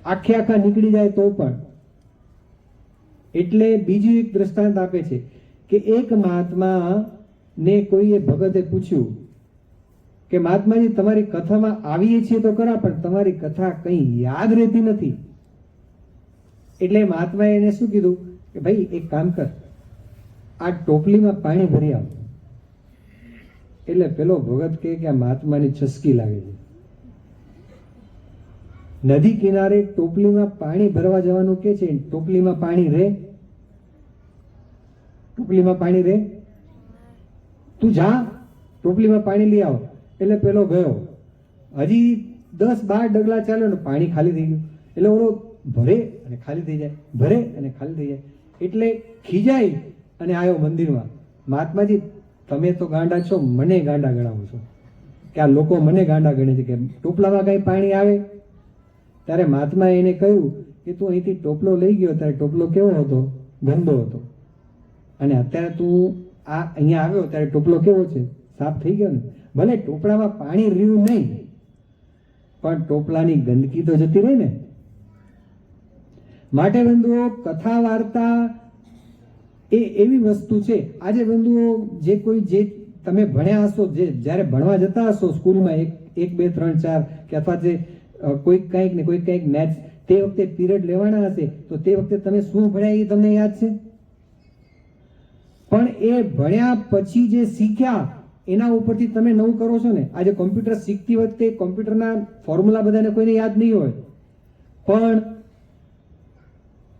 આખા નીકળી જાય તો પણ. એટલે બીજું એક દ્રષ્ટાંત આપે છે કે એક મહાત્મા ને કોઈએ ભગતે પૂછ્યું કે મહાત્માજી, તમારી કથામાં આવીએ છીએ તો ખરા પણ તમારી કથા કંઈ યાદ રહેતી નથી. એટલે મહાત્માએ એને શું કીધું કે ભાઈ એક કામ કર, આ ટોપલીમાં પાણી ભરી આવ. એટલે પેલો ભગત કહે કે આ મહાત્માની ચસકી લાગે છે. નદી કિનારે ટોપલીમાં પાણી ભરવા જવાનું કે છે, ટોપલીમાં પાણી રહે? ટોપલીમાં પાણી રહે? તું જા ટોપલીમાં પાણી લઈ આવ. એટલે પેલો ગયો, હજી 10-12 ડગલા ચાલ્યો ને પાણી ખાલી થઈ ગયું. એટલે ઓલો ભરે અને ખાલી થઈ જાય, ભરે અને ખાલી થઈ જાય. એટલે ખીજાઈ અને આવ્યો મંદિરમાં. મહાત્માજી, તમે તો ગાંડા છો, મને ગાંડા ગણાવો છો કે આ લોકો મને ગાંડા ગણે છે કે ટોપલામાં કઈ પાણી આવે? ત્યારે મહાત્માએ એને કહ્યું કે તું અહીંથી ટોપલો લઈ ગયો ત્યારે ટોપલો કેવો હતો? ગંદો હતો. અને અત્યારે તું અહીંયા આવ્યો ત્યારે ટોપલો કેવો છે? સાફ થઈ ગયો ને. ભલે ટોપલામાં પાણી રહ્યું નહીં પણ ટોપલાની ગંદકી તો જતી રહી ને. માટે બંધુઓ, કથા વાર્તા એ એવી વસ્તુ છે. આજે બંધુઓ, જે તમે ભણ્યા હશો, જે જ્યારે ભણવા જતા હશો સ્કૂલમાં 1, 2, 3, 4 કે અથવા જે કોઈક કંઈક મેથ્સ, તે વખતે પીરિયડ લેવાના હશે તો તે વખતે તમે શું ભણ્યા એ તમને યાદ છે? પણ એ ભણ્યા પછી જે શીખ્યા એના ઉપરથી તમે નવું કરો છો ને. આજે કોમ્પ્યુટર શીખતી વખતે કોમ્પ્યુટરના ફોર્મ્યુલા બધાને કોઈને યાદ નહીં હોય, પણ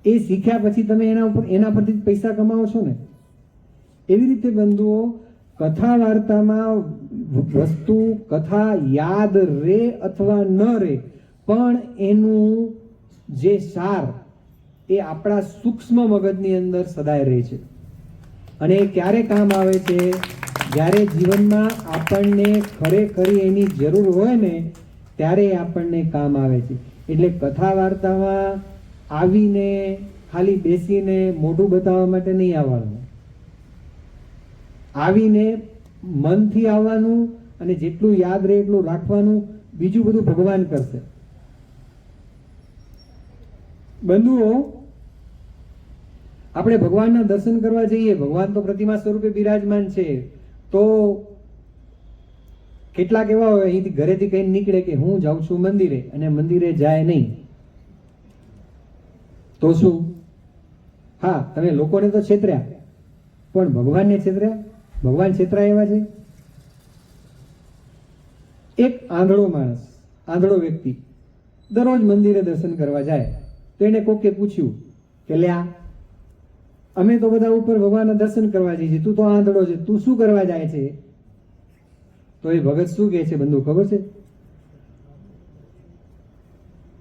એ શીખ્યા પછી તમે એના પરથી પૈસા કમાવો છો ને. એવી રીતે બંધુઓ, કથા વાર્તામાં વસ્તુ કથા યાદ રે અથવા ન રે પણ એનું જે સાર એ આપણા સૂક્ષ્મ મગજની અંદર સદાય રહે છે. અને એ ક્યારે કામ આવે છે? જ્યારે જીવનમાં આપણને ખરેખરી એની જરૂર હોય ને ત્યારે આપણને કામ આવે છે. એટલે કથા વાર્તામાં આવીને ખાલી બેસીને મોઢું બતાવવા માટે નહીં આવવાનું. આવીને મનથી આવવાનું અને જેટલું યાદ રહે એટલું રાખવાનું, બીજું બધું ભગવાન કરશે. બંધુઓ, આપણે ભગવાનના દર્શન કરવા જઈએ, ભગવાન તો પ્રતિમા સ્વરૂપે બિરાજમાન છે, તો કેટલાક એવા હોય અહીંથી ઘરેથી કઈ નીકળે કે હું જાઉં છું મંદિરે, અને મંદિરે જાય નહીં. તો શું? હા, તમે લોકોને તો છેતર્યા, પણ ભગવાનને છેતર્યા? ભગવાન છેતરાય એવા છે? એક આંધળો માણસ, આંધળો વ્યક્તિ દરરોજ મંદિરે દર્શન કરવા જાય, તો એને કોકે પૂછ્યું કે લ્યા, અમે તો બધા ઉપર ભગવાનના દર્શન કરવા જઈએ છીએ, તું તો આંધળો છે, તું શું કરવા જાય છે? તો એ ભગત શું કહે છે બંધુ ખબર છે?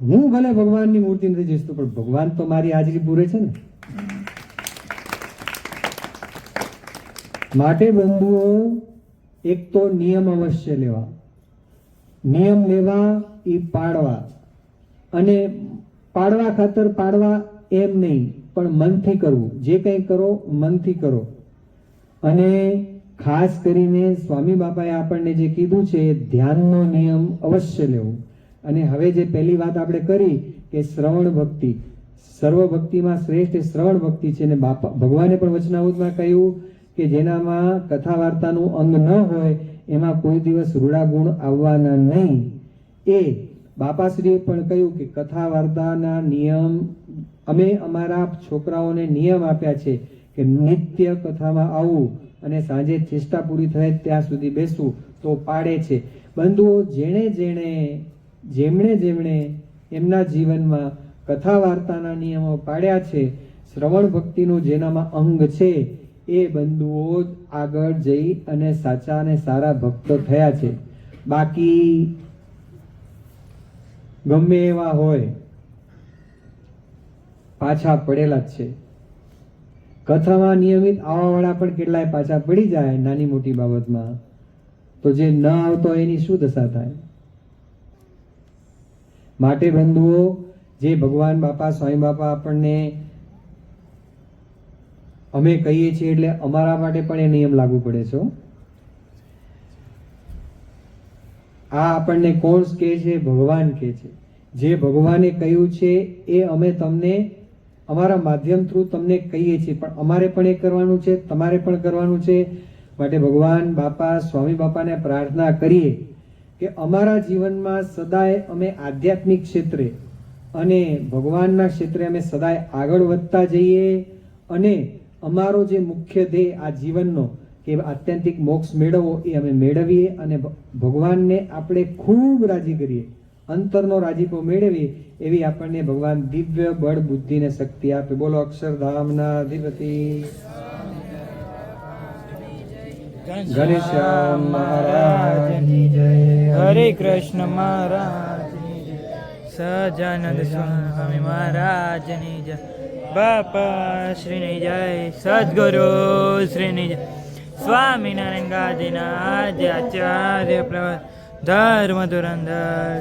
હું ભલે ભગવાનની મૂર્તિ નથી જોઈતો, પણ ભગવાન તો મારી હાજરી પૂરે છે ને. માટે બંધુઓ, એક તો નિયમ અવશ્ય લેવા, નિયમ લેવા એ પાડવા, અને પાડવા ખાતર પાડવા એમ નહીં, પણ મનથી કરવું. જે કંઈ કરો મનથી કરો. અને ખાસ કરીને સ્વામી બાપાએ આપણને જે કીધું છે, ધ્યાનનો નિયમ અવશ્ય લેવો. અને હવે જે પહેલી વાત આપણે કરી કે શ્રવણ ભક્તિ, સર્વ ભક્તિમાં શ્રેષ્ઠ શ્રવણ ભક્તિ છે. અને બાપા ભગવાને પણ વચનામૃતમાં કહ્યું કે જેનામાં કથા વાર્તાનું અંગ ન હોય એમાં કોઈ દિવસ રૂડા ગુણ આવવાના નહીં. એ બાપાશ્રીએ પણ કહ્યું કે કથા વાર્તાના નિયમ અમે અમારા છોકરાઓને નિયમ આપ્યા છે કે નિત્ય કથામાં આવવું અને સાંજે ચેષ્ટા પૂરી થાય ત્યાં સુધી બેસવું. તો પાડે છે. બંધુઓ, જેમણે એમના જીવનમાં કથા વાર્તાના નિયમો પાડ્યા છે, શ્રવણ ભક્તિનું જેનામાં અંગ છે, એ બંધુઓ જ આગળ જઈ અને સાચા અને સારા ભક્ત થયા છે. બાકી ગમે એવા હોય પાછા પડેલા જ છે. કથામાં નિયમિત આવવાવાળા પણ કેટલાય પાછા પડી જાય નાની મોટી બાબતમાં, તો જે ન આવતો એની શું દશા થાય? માટે બંધુઓ, જે ભગવાન બાપા સ્વામી બાપા આપણને અમે કહીએ છીએ એટલે અમારા માટે પણ એ નિયમ લાગુ પડે છે. આ આપણને કોણ કહે છે? ભગવાન કહે છે. જે ભગવાને કહ્યું છે એ અમે તમને અમારા માધ્યમ થ્રુ તમને કહીએ છીએ, પણ અમારે પણ એ કરવાનું છે, તમારે પણ કરવાનું છે. માટે ભગવાન બાપા સ્વામી બાપાને પ્રાર્થના કરીએ કે અમારા જીવનમાં સદાય અમે આધ્યાત્મિક ક્ષેત્રે અને ભગવાનના ક્ષેત્રે અમે સદાય આગળ વધતા જઈએ, અને અમારો જે મુખ્ય ધ્યેય આ જીવનનો કે આત્યંતિક મોક્ષ મેળવવો એ અમે મેળવીએ, અને ભગવાનને આપણે ખૂબ રાજી કરીએ, અંતરનો રાજીપો મેળવીએ, એવી આપણને ભગવાન દિવ્ય બળ બુદ્ધિ ને શક્તિ આપે. બોલો અક્ષરધામના અધિપતિ ઘનશ્યામ મહારાજની જય. હરે કૃષ્ણ મહારાજની જય. સહજાનંદ સ્વામી મહારાજની જય. બાપા શ્રીની જય. સદગુરુ શ્રીની જય. સ્વામિનારાયણ ગાદીના આદ્ય આચાર્ય પ્રવર્ત ધર્મ ધુરંધર